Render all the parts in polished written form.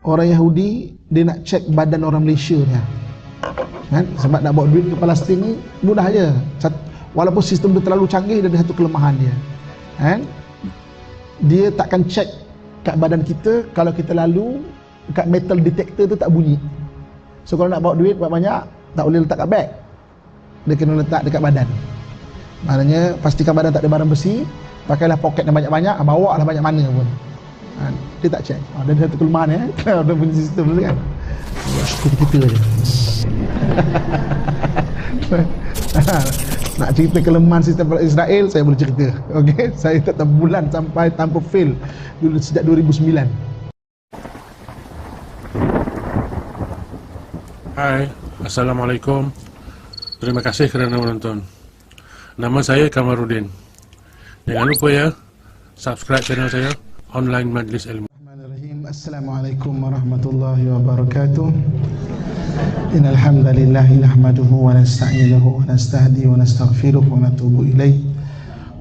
orang Yahudi dia nak cek badan orang Malaysia dia, kan? Sebab nak bawa duit ke Palestin ni mudah aja. Walaupun sistem dia terlalu canggih, dia ada satu kelemahan dia, kan? Dia takkan cek kat badan kita. Kalau kita lalu kat metal detector tu tak bunyi. So kalau nak bawa duit banyak, tak boleh letak kat beg, dia kena letak dekat badan. Maknanya pastikan badan tak ada barang besi, pakailah poket yang banyak-banyak, bawa lah banyak mana pun. Dia tak check. Dia ada satu kelemahan ya. Dia punya sistem tu kan. Kita je. Nak cerita kelemahan sistem Israel, saya boleh cerita. Okey, saya tak bulan sampai tanpa fail dulu sejak 2009. Hai, Assalamualaikum. Terima kasih kerana menonton. Nama saya Kamarudin. Jangan lupa ya, subscribe channel saya, Online Majlis Ilmu. Assalamualaikum warahmatullahi wabarakatuh. Innal hamdalillah nahmaduhu wa nasta'inuhu wa nastahdi wa nastaghfiruh wa natubu ilaih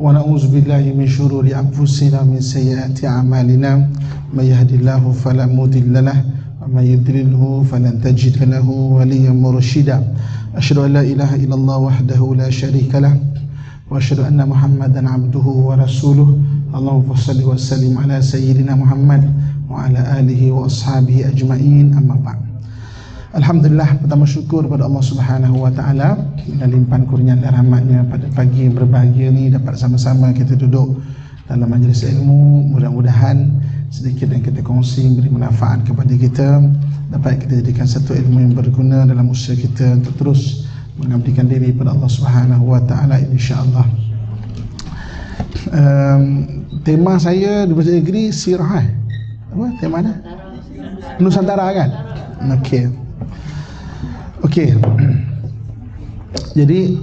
wa na'udzu billahi min shururi anfusina min sayyiati a'malina may yahdihillahu fala mudilla lahu wa may yudlilhu falan tajid lahu waliyyan mursyida. Asyhadu an la ilaha illallah wahdahu la syarika lah wa asyhadu anna Muhammadan abduhu wa rasuluh. Allahumma shalli wa sallim ala sayyidina Muhammad wa ala alihi wa ashabihi ajma'in, amma ba'd. Alhamdulillah, pertama syukur kepada Allah Subhanahu wa taala dan limpahan kurnia dan rahmatnya pada pagi yang berbahagia ni dapat sama-sama kita duduk dalam majlis ilmu. Mudah-mudahan sedikit yang kita kongsi beri manfaat kepada kita, dapat kita jadikan satu ilmu yang berguna dalam usaha kita untuk terus mengabdikan diri pada Allah Subhanahu wa taala, insya-Allah. Tema saya di bahasa negeri sirah. Apa tema dia? Nusantara kan? Okey. Jadi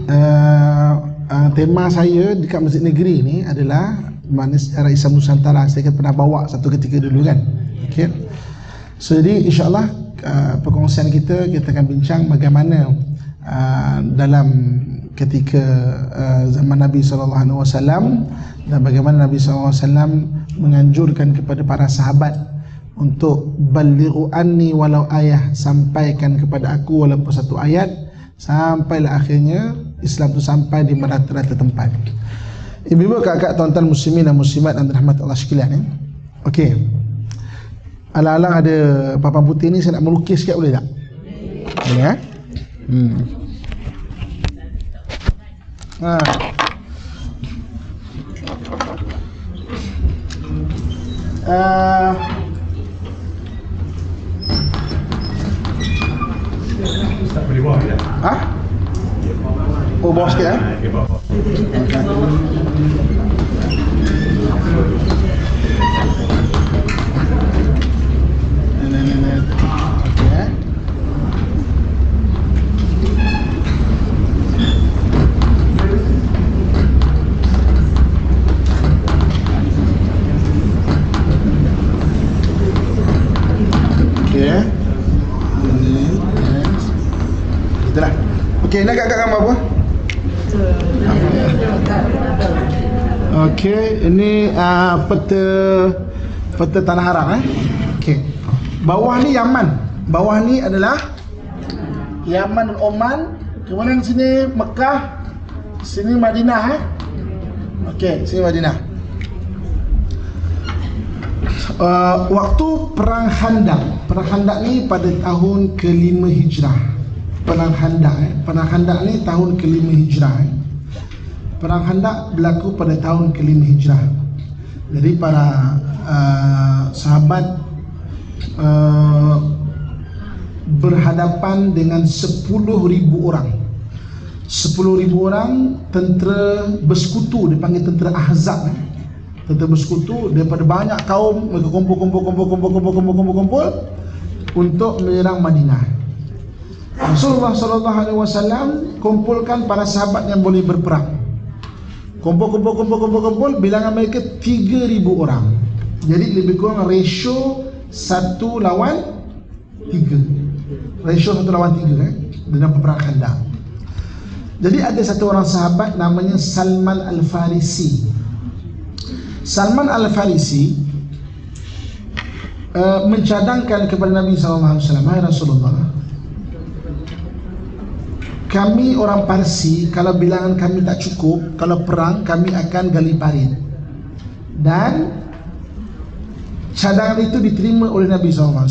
tema saya dekat Masjid Negeri ni adalah mana sejarah Islam Nusantara. Saya pernah bawa satu ketika dulu kan. Okey. So jadi insya-Allah perkongsian kita akan bincang bagaimana dalam ketika zaman Nabi SAW dan bagaimana Nabi SAW menganjurkan kepada para sahabat untuk balighu anni walau ayah, sampaikan kepada aku walaupun satu ayat, sampailah akhirnya Islam itu sampai di merata-rata tempat. Ibu-ibu, kakak, tuan-tuan muslimin dan muslimat dan rahmat Allah sekalian ya. Okey. Alang-alang ada papan putih ni, saya nak melukis sikit, boleh tak? Boleh ya? Tak boleh bawa ke? Oh, bawa sikit Okey, bawa. Okey, nak kat gambar apa? Okey, ini peta tanah haram Okey. Bawah ni Yaman. Bawah ni adalah Yaman dan Oman. Kemudian sini Mekah, sini Madinah Okey, sini Madinah. Waktu perang Khandaq. Perang Khandaq ni pada tahun ke-5 Hijrah. Perang Khandaq ni tahun ke-5 Hijrah. Perang Khandaq berlaku pada tahun ke-5 Hijrah. Jadi para sahabat berhadapan dengan 10,000 orang. 10,000 orang tentera bersekutu, dipanggil tentera Ahzab. Tentera bersekutu daripada banyak kaum, mereka kumpul untuk menyerang Madinah. Rasulullah SAW kumpulkan para sahabat yang boleh berperang. Kumpul, bilangan mereka 3,000 orang. Jadi lebih kurang ratio 1 lawan 3. Ratio 1 lawan 3 dalam peperangan Khandaq. Jadi ada satu orang sahabat namanya Salman Al-Farisi. Salman Al-Farisi mencadangkan kepada Nabi SAW, "Hai Rasulullah, kami orang Parsi, kalau bilangan kami tak cukup, kalau perang kami akan gali parit." Dan cadangan itu diterima oleh Nabi SAW.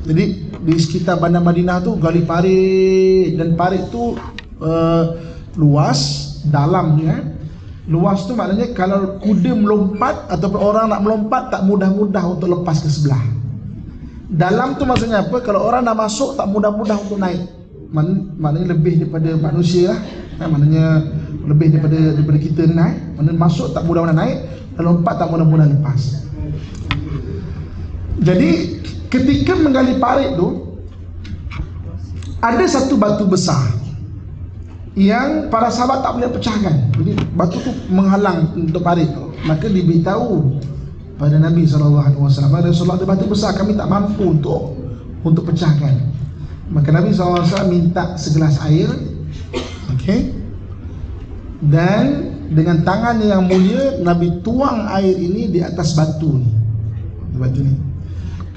Jadi di sekitar bandar Madinah tu gali parit, dan parit tu luas, dalamnya. Luas tu maknanya kalau kuda melompat ataupun orang nak melompat tak mudah-mudah untuk lepas ke sebelah. Dalam tu maksudnya apa? Kalau orang nak masuk tak mudah-mudah untuk naik. Maknanya lebih daripada manusia lah. Maknanya lebih daripada kita naik. Maknanya masuk tak mudah-mudah naik, dan lompat tak mudah-mudah lepas. Jadi ketika menggali parit tu, ada satu batu besar yang para sahabat tak boleh pecahkan. Jadi batu tu menghalang untuk parit tu. Maka diberitahu pada Nabi SAW, "Rasulullah, ada batu besar, kami tak mampu untuk pecahkan." Maka Nabi SAW minta segelas air, okey, dan dengan tangannya yang mulia Nabi tuang air ini di atas batu ni. Batu ni.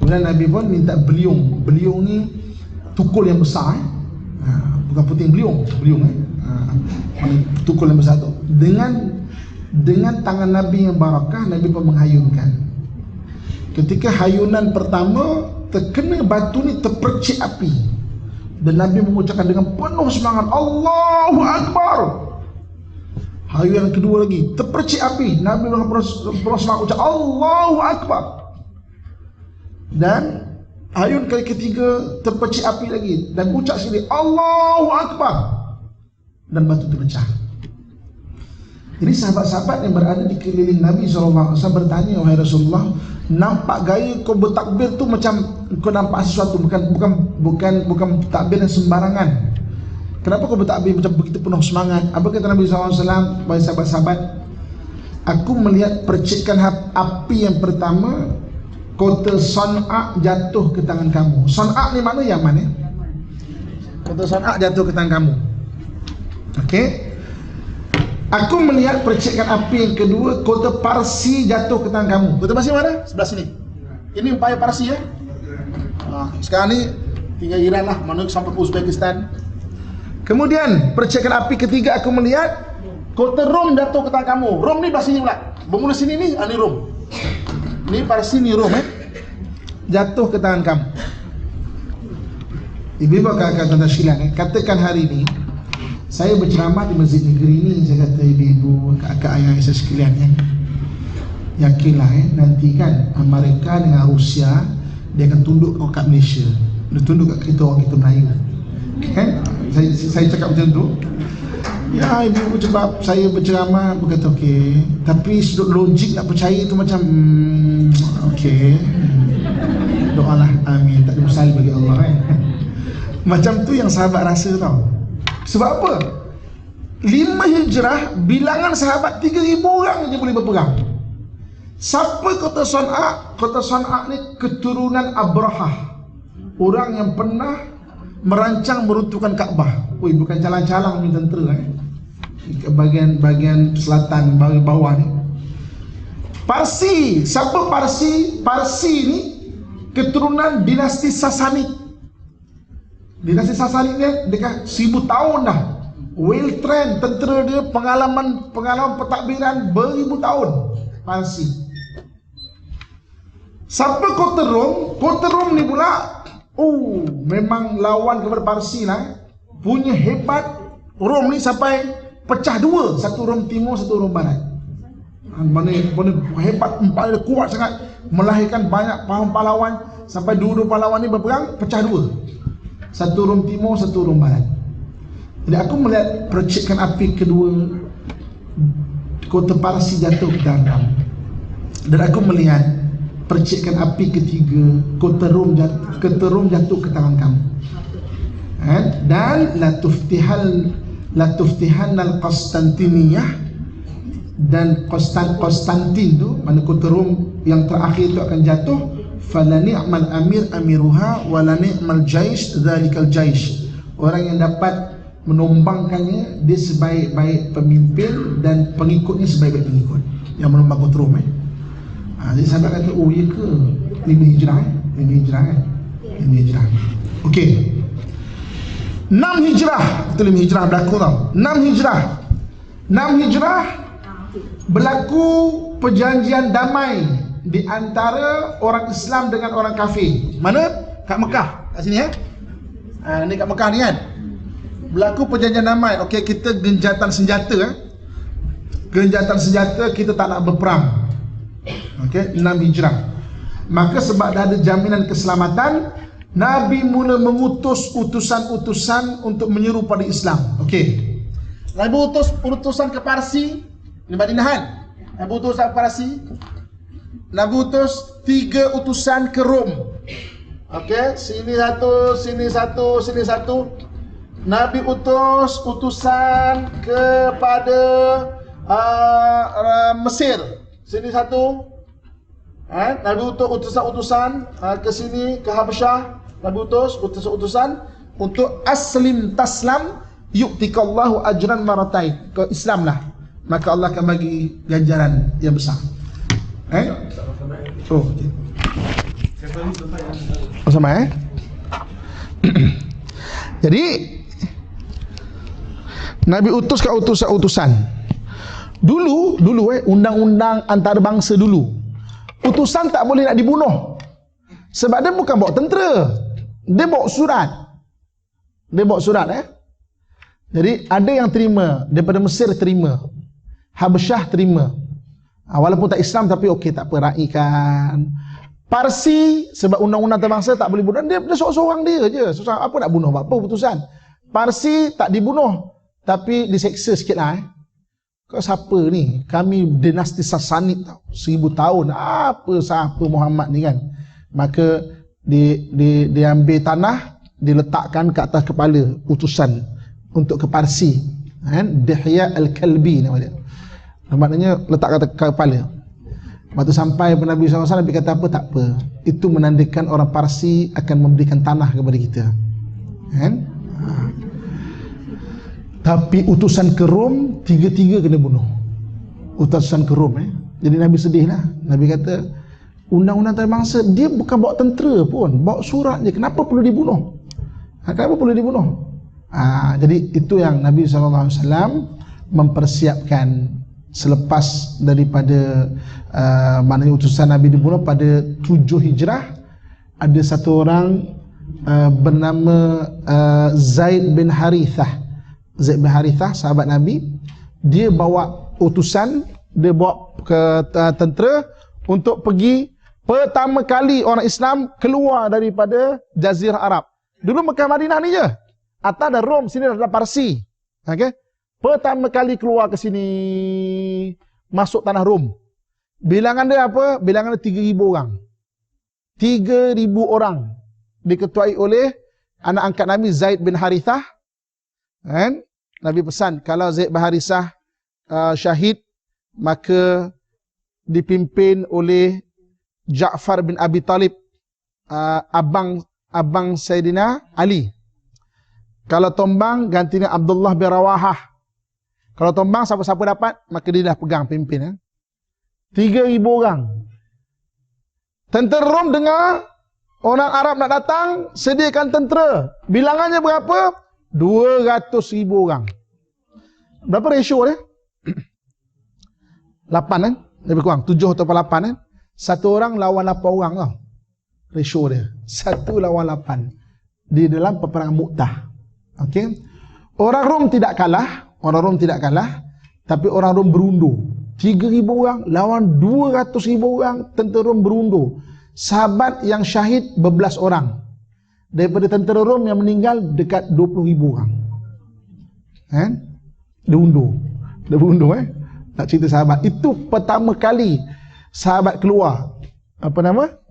Kemudian Nabi pun minta beliung. Beliung ni tukul yang besar, bukan puting beliung, tukul yang besar tu. Dengan tangan Nabi yang barakah, Nabi pun menghayunkan. Ketika hayunan pertama terkena batu ni, terpercik api, dan Nabi mengucapkan dengan penuh semangat, "Allahu Akbar." Hayunan kedua lagi, terpercik api, Nabi dengan penuh semangat ucap, "Allahu Akbar." Dan hayun kali ketiga, terpercik api lagi, dan ucap sekali, "Allahu Akbar." Dan batu terpecah. Jadi sahabat-sahabat yang berada di keliling Nabi SAW bertanya, "Wahai Rasulullah, nampak gaya kau bertakbir tu macam kau nampak sesuatu, bukan takbir yang sembarangan. Kenapa kau bertakbir macam begitu penuh semangat?" Apa kata Nabi SAW? "Wahai sahabat-sahabat, aku melihat percikan api yang pertama, kota San'a jatuh ke tangan kamu." San'a ni mana? Yaman, ya? Kota San'a jatuh ke tangan kamu. Okey. "Aku melihat percikan api yang kedua, kota Parsi jatuh ke tangan kamu." Kota Parsi mana? Sebelah sini. Ini upaya Parsi, ya. Sekarang ni tinggal Iran lah, mana sampai ke Uzbekistan. Kemudian percikan api ketiga, aku melihat kota Rom jatuh ke tangan kamu. Rom ni belah sini pula. Bermula sini ni, ni Rom. Ni Parsi, ni Rom, jatuh ke tangan kamu. Ibu-ibu kakak tuan-tuan sekalian, katakan hari ini saya berceramah di masjid negeri ini, saya kata ibu-ibu, kakak ayah saya sekalian, yakinlah nanti kan Amerika dengan Rusia dia akan tunduk kat Malaysia, dia tunduk kat kita orang kita Melayu, kan? Saya cakap macam tu. Ya, ibu-ibu sebab saya berceramah berkata okey, tapi sudut logik nak percaya tu macam okey, doalah amin, tak ada mustahil bagi Allah, kan? Macam tu yang sahabat rasa tau. Sebab apa? 5 hijrah, bilangan sahabat 3,000 orang je boleh berperang. Siapa kota San'a? Kota San'a ni keturunan Abrahah, orang yang pernah merancang meruntuhkan Kaabah. Bukan calang-calang ni tentera, bagian selatan, bagian bawah ni. Parsi, siapa Parsi? Parsi ni keturunan dinasti Sasanid. Dinasti Sasanid ni dekat 1000 tahun dah. Well trained, tentera dia, pengalaman pentadbiran beribu tahun. Parsi. Siapa kota Rom? Kota Rom ni pula, memang lawan kepada Parsi lah. Punya hebat. Rom ni sampai pecah dua, satu Rom Timur, satu Rom Barat. Mana hebat, empat dia kuat sangat, melahirkan banyak pahlawan. Sampai dua pahlawan ni berperang, pecah dua, satu Rom Timur, satu Rom Barat. Jadi aku melihat percikan api kedua, kota Parsi jatuh ke tangan kamu. Dan aku melihat percikan api ketiga, kota Rom jatuh ke tangan kamu. Dan la tuftihan al-Qastantiniyah, dan Konstantin tu, mana kota Rom yang terakhir itu akan jatuh. Fala ni'mal amir amiruha wa la ni'mal jaish dzalikal jaish. Orang yang dapat menumbangkannya, dia sebaik-baik pemimpin, dan pengikutnya sebaik-baik pengikut yang menumbang kota Rom. Jadi sahabat kata, oh ya ke? 5 hijrah 5 hijrah kan? 5 hijrah. Okey. 6 hijrah, itu 5 hijrah berlaku tau. 6 hijrah berlaku perjanjian damai di antara orang Islam dengan orang kafir. Mana? Kat Mekah, kat sini ya. Ni kat Mekah ni kan. Berlaku perjanjian damai. Okey, kita genjatan senjata Genjatan senjata, kita tak nak berperang. Okey, 6 hijrah. Maka sebab dah ada jaminan keselamatan, Nabi mula mengutus utusan-utusan untuk menyeru pada Islam. Okey. Nabi utus utusan ke Parsi, di Madinah kan? Nabi utus ke Parsi. Nabi utus 3 utusan ke Rom. Okey, sini satu, sini satu, sini satu. Nabi utus utusan kepada Mesir. Sini satu. Nabi utus utusan-utusan ke sini, ke Habasyah. Nabi utus utusan-utusan untuk aslim taslam yu'tikallahu ajran maratain. Ke Islam lah, maka Allah akan bagi ganjaran yang besar. Oh, okay. Sama Jadi Nabi utus ke utusan-utusan. Dulu undang-undang antarabangsa dulu, utusan tak boleh nak dibunuh. Sebab dia bukan bawa tentera, dia bawa surat. Jadi ada yang terima, daripada Mesir terima, Habasyah terima. Walaupun tak Islam tapi okey, tak apa, raikan. Parsi, sebab undang-undang antarabangsa tak boleh bunuh, dia seorang-seorang dia je. Seorang, apa nak bunuh, apa putusan. Parsi tak dibunuh, tapi diseksa sikit lah. Kau siapa ni? Kami dinasti Sasanid tau, 1000 tahun. Siapa Muhammad ni kan? Maka diambil tanah, diletakkan ke atas kepala utusan untuk ke Parsi. Dihya al-Kalbi nama dia. Maknanya letak ke kepala. Waktu sampai Nabi SAW, Nabi kata apa? Tak apa. Itu menandakan orang Parsi akan memberikan tanah kepada kita. Tapi utusan ke Rom, 3 kena bunuh. Utusan ke Rom. Jadi Nabi sedih lah. Nabi kata, undang-undang antarabangsa, dia bukan bawa tentera pun, bawa surat je. Kenapa perlu dibunuh? Kenapa perlu dibunuh? Jadi itu yang Nabi SAW mempersiapkan selepas daripada maknanya utusan Nabi dibunuh pada 7 hijrah. Ada satu orang bernama Zaid bin Harithah. Zaid bin Harithah, sahabat Nabi. Dia bawa utusan, dia bawa ke tentera untuk pergi pertama kali orang Islam keluar daripada Jazirah Arab. Dulu Mekah Madinah ni je, atas ada Rom, sini ada Parsi. Okey, pertama kali keluar ke sini, masuk tanah Rom. Bilangan dia apa? Bilangan dia 3,000 orang. 3,000 orang diketuai oleh anak angkat Nabi Zaid bin Harithah. Nabi pesan, kalau Zaid bin Harithah syahid, maka dipimpin oleh Ja'far bin Abi Talib, abang Sayyidina Ali. Kalau tombang, gantinya Abdullah bin Rawahah. Kalau tombang, siapa-siapa dapat, maka dia dah pegang pimpin. 3,000 orang. Tentera Rom dengar orang Arab nak datang, sediakan tentera. Bilangannya berapa? 200,000 orang. Berapa ratio dia? 8 kan? Lebih kurang 7 atau 8 kan? Satu orang lawan 8 orang tau. Ratio dia 1 lawan 8 di dalam peperangan Mu'tah. Okey. Orang Rom tidak kalah, tapi orang Rom berundur. 3,000 orang lawan 200,000 orang, tentera Rom berundur. Sahabat yang syahid berbelas orang. Daripada tentera Rom yang meninggal dekat 20,000 orang. Dia berundur. Nak cerita sahabat. Itu pertama kali sahabat keluar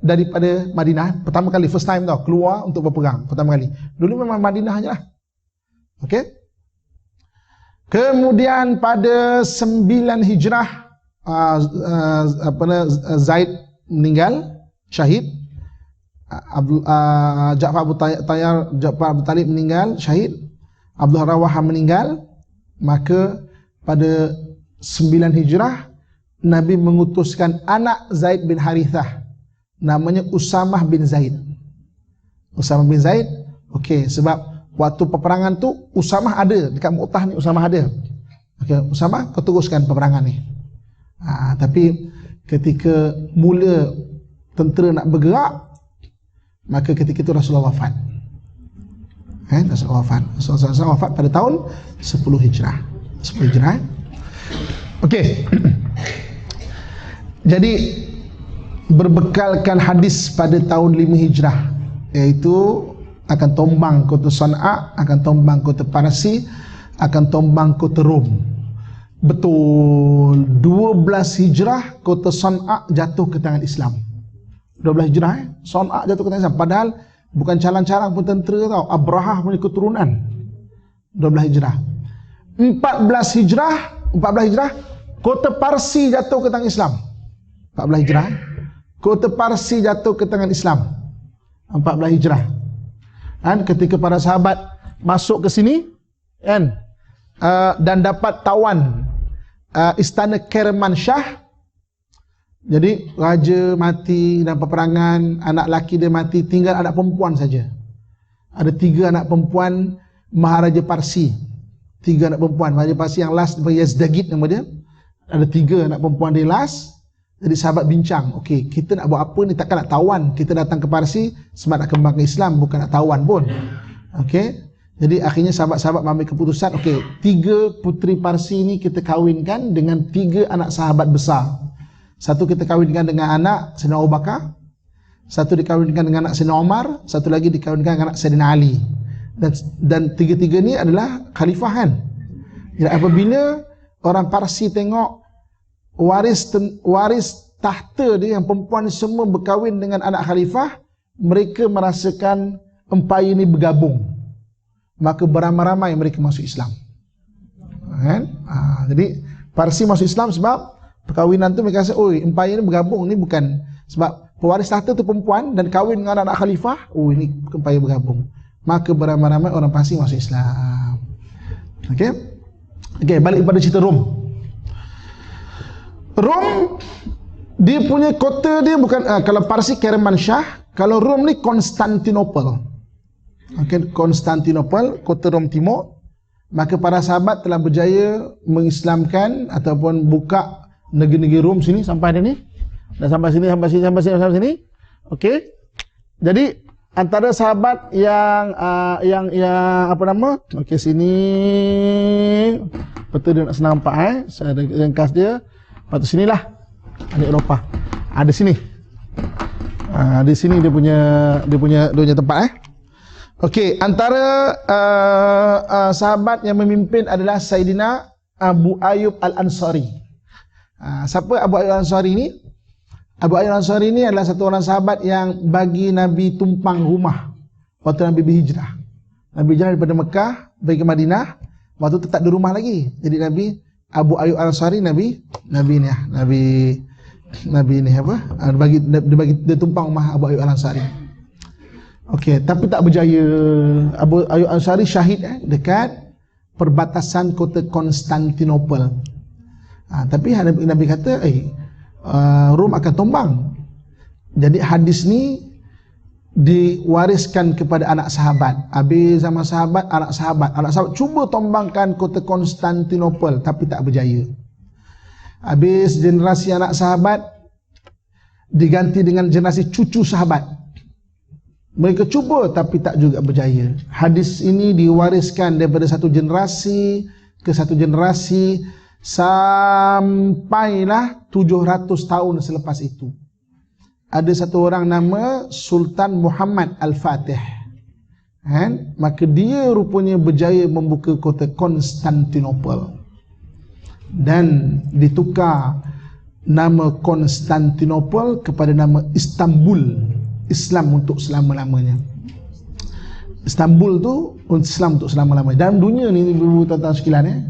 daripada Madinah. Pertama kali, first time tau, keluar untuk berperang. Pertama kali. Dulu memang Madinah je lah. Okey. Kemudian pada 9 hijrah Zaid meninggal, syahid. Ja'far Abu Talib meninggal, syahid. Abdullah Rawahah meninggal. Maka pada 9 hijrah Nabi mengutuskan anak Zaid bin Harithah namanya Usamah bin Zaid. Usamah bin Zaid, okey, sebab waktu peperangan tu Usamah ada dekat Mu'tah ni, Usamah ada. Okey, Usamah kau teruskan peperangan ni. Tapi ketika mula tentera nak bergerak, maka ketika itu Rasulullah wafat. Rasulullah wafat pada tahun 10 Hijrah. 10 Hijrah. Okey. Jadi berbekalkan hadis pada tahun 5 Hijrah, iaitu akan tombang kota Sana'a, akan tombang kota Parsi, akan tombang kota Rom. Betul, 12 Hijrah kota Sana'a jatuh ke tangan Islam. 12 Hijrah Sana'a jatuh ke tangan Islam. Padahal bukan calang-calang pun tentera tau, Abrahah punya keturunan. 12 Hijrah. 14 Hijrah kota Parsi jatuh ke tangan Islam. 14 Hijrah kota Parsi jatuh ke tangan Islam. 14 Hijrah. Kan ketika para sahabat masuk ke sini kan, dan dapat tawan istana Kermansyah. Jadi raja mati dalam peperangan, anak laki dia mati, tinggal anak perempuan saja. Ada 3 anak perempuan Maharaja Parsi. 3 anak perempuan Maharaja Parsi yang last Yazdagid nama dia. Ada 3 anak perempuan dia last. Jadi sahabat bincang, okey, kita nak buat apa ni, takkan nak tawan. Kita datang ke Parsi sebab nak kembangkan Islam, bukan nak tawan pun. Okey. Jadi akhirnya sahabat-sahabat mengambil keputusan, okey, 3 puteri Parsi ni kita kahwinkan dengan 3 anak sahabat besar. Satu kita kahwinkan dengan anak Sayyidina Abu Bakar, satu dikahwinkan dengan anak Sayyidina Umar, satu lagi dikahwinkan dengan anak Sayyidina Ali. Dan 3-3 ni adalah khalifahan. Jadi apabila orang Parsi tengok waris tahta dia yang perempuan semua berkahwin dengan anak khalifah, mereka merasakan empayar ini bergabung, maka beramai-ramai mereka masuk Islam. Kan? Jadi Parsi masuk Islam sebab perkahwinan tu mereka rasa, oi, empayar ini bergabung, ni bukan sebab pewaris tahta tu perempuan dan kahwin dengan anak khalifah, oh ini empayar bergabung, maka beramai-ramai orang Parsi masuk Islam. Okey, balik pada cerita Rom. Rom, dia punya kota dia bukan, kalau Parsi Kermansyah, kalau Rom ni Konstantinopel. Okay, Konstantinopel, kota Rom Timur. Maka para sahabat telah berjaya mengislamkan ataupun buka negeri-negeri Rom sini sampai ada ni. Dan sampai sini. Okey. Jadi antara sahabat yang apa nama? Okey, sini. Betul dia nak senang nampak saya ada ringkas dia. Lepas tu sinilah ada Eropah. Ada sini. Di sini dia punya tempat Okey, antara sahabat yang memimpin adalah Sayyidina Abu Ayyub Al-Ansari. Siapa Abu Ayyub Al-Ansari ni? Abu Ayyub Al-Ansari ni adalah satu orang sahabat yang bagi Nabi tumpang rumah waktu Nabi berhijrah. Nabi hijrah daripada Mekah pergi ke Madinah, waktu tu tak ada rumah lagi. Jadi Nabi Abu Ayyub Al-Ansari Nabi ni apa? Dia tumpang rumah Abu Ayyub Al-Ansari. Okey, tapi tak berjaya. Abu Ayyub Al-Ansari syahid dekat perbatasan kota Konstantinopel. Tapi Nabi kata, Rom akan tumbang. Jadi hadis ni diwariskan kepada anak sahabat. Habis zaman sahabat, anak sahabat cuba tombangkan kota Konstantinopel tapi tak berjaya. Habis generasi anak sahabat diganti dengan generasi cucu sahabat. Mereka cuba tapi tak juga berjaya. Hadis ini diwariskan daripada satu generasi ke satu generasi sampailah 700 tahun selepas itu. Ada satu orang nama Sultan Muhammad Al-Fatih. Maka dia rupanya berjaya membuka kota Konstantinopel. Dan ditukar nama Konstantinopel kepada nama Istanbul. Islam untuk selama-lamanya. Istanbul tu Islam untuk selama-lamanya. Dalam dunia ni, ibu-ibu tuan-tuan sekalian,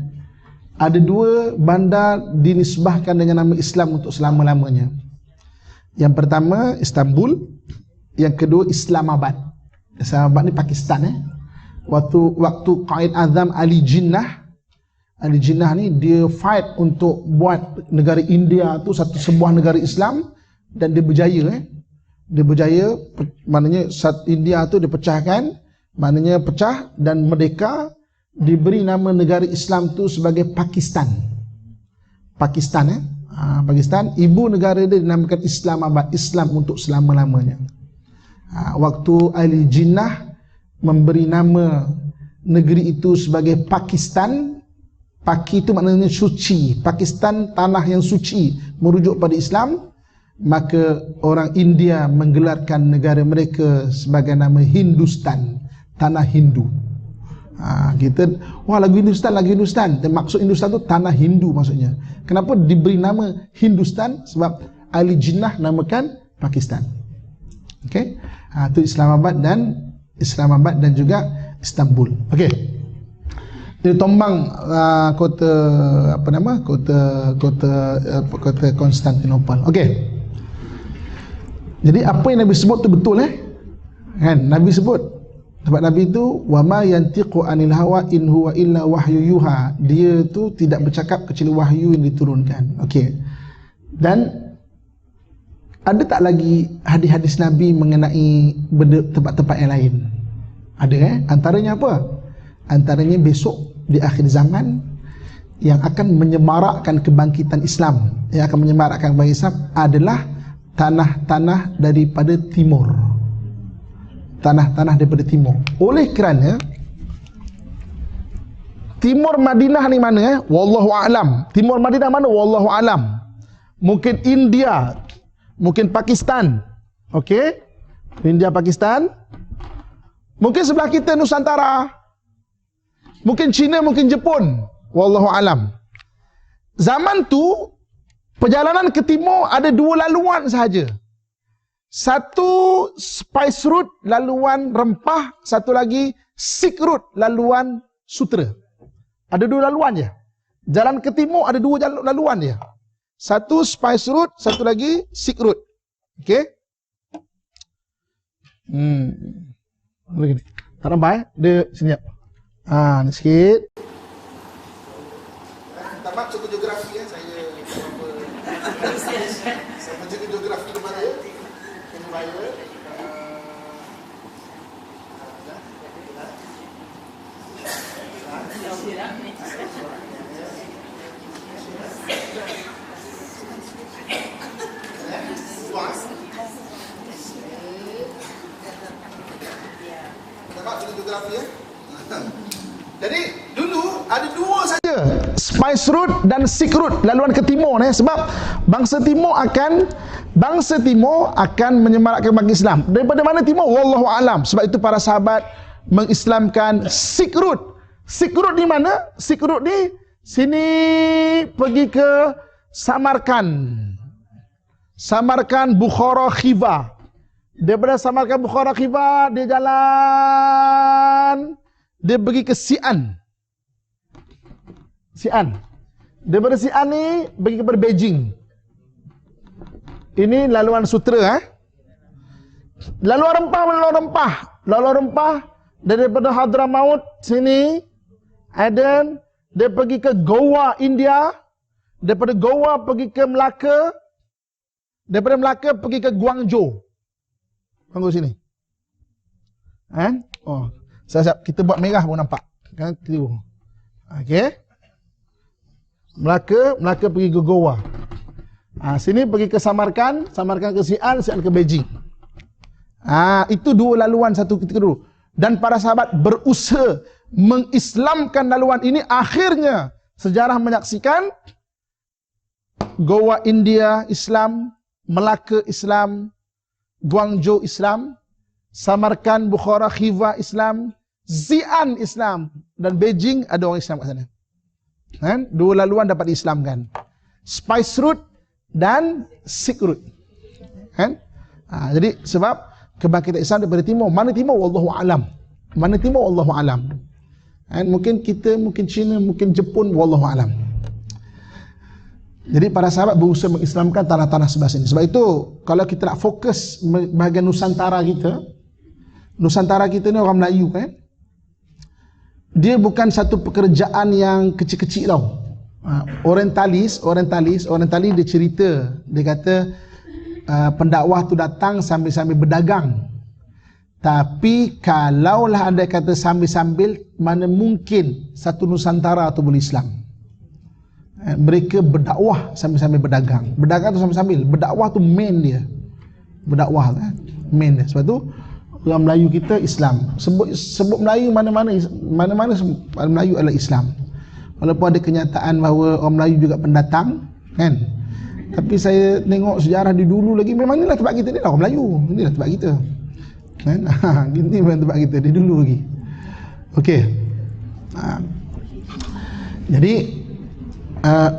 ada 2 bandar dinisbahkan dengan nama Islam untuk selama-lamanya. Yang pertama Istanbul, yang kedua Islamabad. Islamabad ni Pakistan. Waktu Qaid Azam Ali Jinnah ni dia fight untuk buat negara India tu sebuah negara Islam dan dia berjaya. Dia berjaya, maknanya India tu dipecahkan, maknanya pecah dan merdeka, diberi nama negara Islam tu sebagai Pakistan. Pakistan Pakistan, ibu negara dia dinamakan Islamabad, Islam untuk selama-lamanya. Waktu Ahli Jinnah memberi nama negeri itu sebagai Pakistan, Paki itu maknanya suci, Pakistan tanah yang suci, merujuk pada Islam, maka orang India menggelarkan negara mereka sebagai nama Hindustan, tanah Hindu. Kita, wah lagu Hindustan, dan maksud Hindustan tu tanah Hindu maksudnya. Kenapa diberi nama Hindustan? Sebab Ahli Jinnah namakan Pakistan. Okey, itu Islamabad dan juga Istanbul. Okey, dia tombang kota apa nama, kota Konstantinopel. Okey, jadi apa yang Nabi sebut tu betul kan? Nabi sebut. Sebab Nabi itu wama yantiqu anil hawa in huwa illa wahyu yuha. Dia tu tidak bercakap kecuali wahyu yang diturunkan. Okey. Dan ada tak lagi hadis-hadis Nabi mengenai tempat-tempat yang lain? Ada Antaranya apa? Antaranya besok di akhir zaman yang akan menyemarakkan kebangkitan Islam, yang akan menyemarakkan kebangkitan Islam adalah tanah-tanah daripada timur. Tanah-tanah daripada timur. Oleh kerana timur Madinah ni mana wallahu a'lam. Timur Madinah mana wallahu a'lam. Mungkin India, mungkin Pakistan. Okey? India, Pakistan. Mungkin sebelah kita Nusantara. Mungkin China, mungkin Jepun. Wallahu a'lam. Zaman tu perjalanan ke timur ada dua laluan sahaja. Satu spice route, laluan rempah. Satu lagi silk route, laluan sutera. Ada dua laluan je. Jalan ke timur ada dua laluan je. Satu spice route, satu lagi silk route. Okey. Tak nampak dia senyap. Ni sikit. Minta maaf cikgu geografi saya saya menjaga geografi di mana Jadi dulu ada dua saja, spice route dan silk route, laluan ke timur sebab bangsa timur akan menyemarakkan bangsa Islam. Daripada mana timur? Wallahu alam. Sebab itu para sahabat mengislamkan silk route. Silk route di mana? Silk route di sini pergi ke Samarkand, Bukhara, Khiva. Daripada Samarkand, Bukhara, Khiva dia jalan, dia pergi ke Xi'an. Daripada Xi'an ni pergi kepada Beijing. Ini laluan sutera Laluan rempah daripada Hadramaut sini, Aden, dia pergi ke Goa, India. Daripada Goa pergi ke Melaka. Daripada Melaka pergi ke Guangzhou. Tunggu sini. Siap-siap, kita buat merah pun nampak. Kan keliru. Okey. Melaka pergi ke Goa. Sini pergi ke Samarkand ke Xi'an ke Beijing. Itu dua laluan satu ketika dulu. Dan para sahabat berusaha mengislamkan laluan ini. Akhirnya sejarah menyaksikan Goa India Islam, Melaka Islam, Guangzhou Islam, Samarkand, Bukhara, Khiva Islam, Xi'an Islam, dan Beijing ada orang Islam kat sana. Dua laluan dapat diislamkan. Spice route dan silk route. Jadi sebab kebangkitan Islam daripada timur. Mana timur? Wallahu alam. Mana timur? Wallahu alam. Mungkin kita, mungkin China, mungkin Jepun, wallahu alam. Jadi para sahabat berusaha mengislamkan tanah-tanah sebelah sini. Sebab itu kalau kita nak fokus bahagian Nusantara kita ni orang Melayu kan, dia bukan satu pekerjaan yang kecil-kecil tau. Orientalis dia cerita, dia kata pendakwah tu datang sambil-sambil berdagang. Tapi kalaulah anda kata sambil-sambil, mana mungkin satu Nusantara tu boleh Islam. Mereka berdakwah sambil-sambil berdagang. Berdagang tu sambil-sambil, berdakwah tu main dia. Berdakwah main dia. Sebab tu orang Melayu kita Islam. Sebut Melayu mana-mana Melayu adalah Islam. Walaupun ada kenyataan bahawa orang Melayu juga pendatang, kan? Tapi saya tengok sejarah di dulu lagi, memang inilah tempat kita, inilah orang Melayu, inilah tempat kita. Kan? Ini memang tempat kita di dulu lagi. Okey. Jadi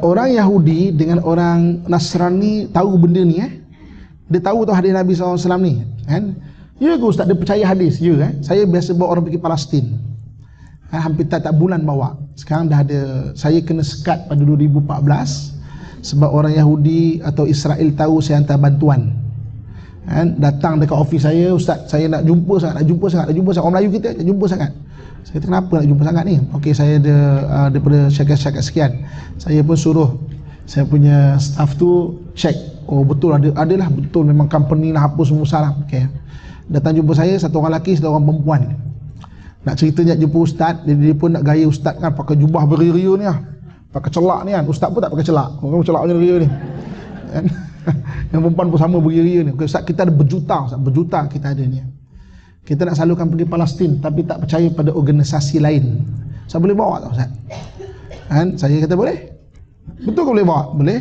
orang Yahudi dengan orang Nasrani tahu benda ni Dia tahu tu hadis Nabi SAW ni, kan? Ya ke Ustaz, dia percaya hadis? Ya, kan? Saya biasa bawa orang pergi Palestin. Hampir tak bulan bawa. Sekarang dah ada, saya kena sekat pada 2014 sebab orang Yahudi atau Israel tahu saya hantar bantuan. Kan? Datang dekat ofis saya, Ustaz, saya nak jumpa sangat. Orang Melayu kita nak jumpa sangat. Saya kata, kenapa nak jumpa sangat ni? Okey, saya ada daripada syakat-syakat sekian. Saya pun suruh saya punya staff tu check. Oh betul, adalah betul, memang company lah apa semua salah. Okey. Datang jumpa saya, satu orang lelaki, satu orang perempuan. Nak cerita nak jumpa ustaz, dia pun nak gaya ustaz kan, pakai jubah beria-ria ni lah. Pakai celak ni kan. Ustaz pun tak pakai celak. Orang celak macam beria ni. Kan? Yang perempuan pun sama beria-ria ni. Okay, ustaz, kita ada berjuta, ustaz, berjuta kita ada ni. Kita nak salurkan pergi Palestin tapi tak percaya pada organisasi lain. Saya boleh bawa tak ustaz? Kan? Saya kata boleh. Betul ke boleh bawa? Boleh.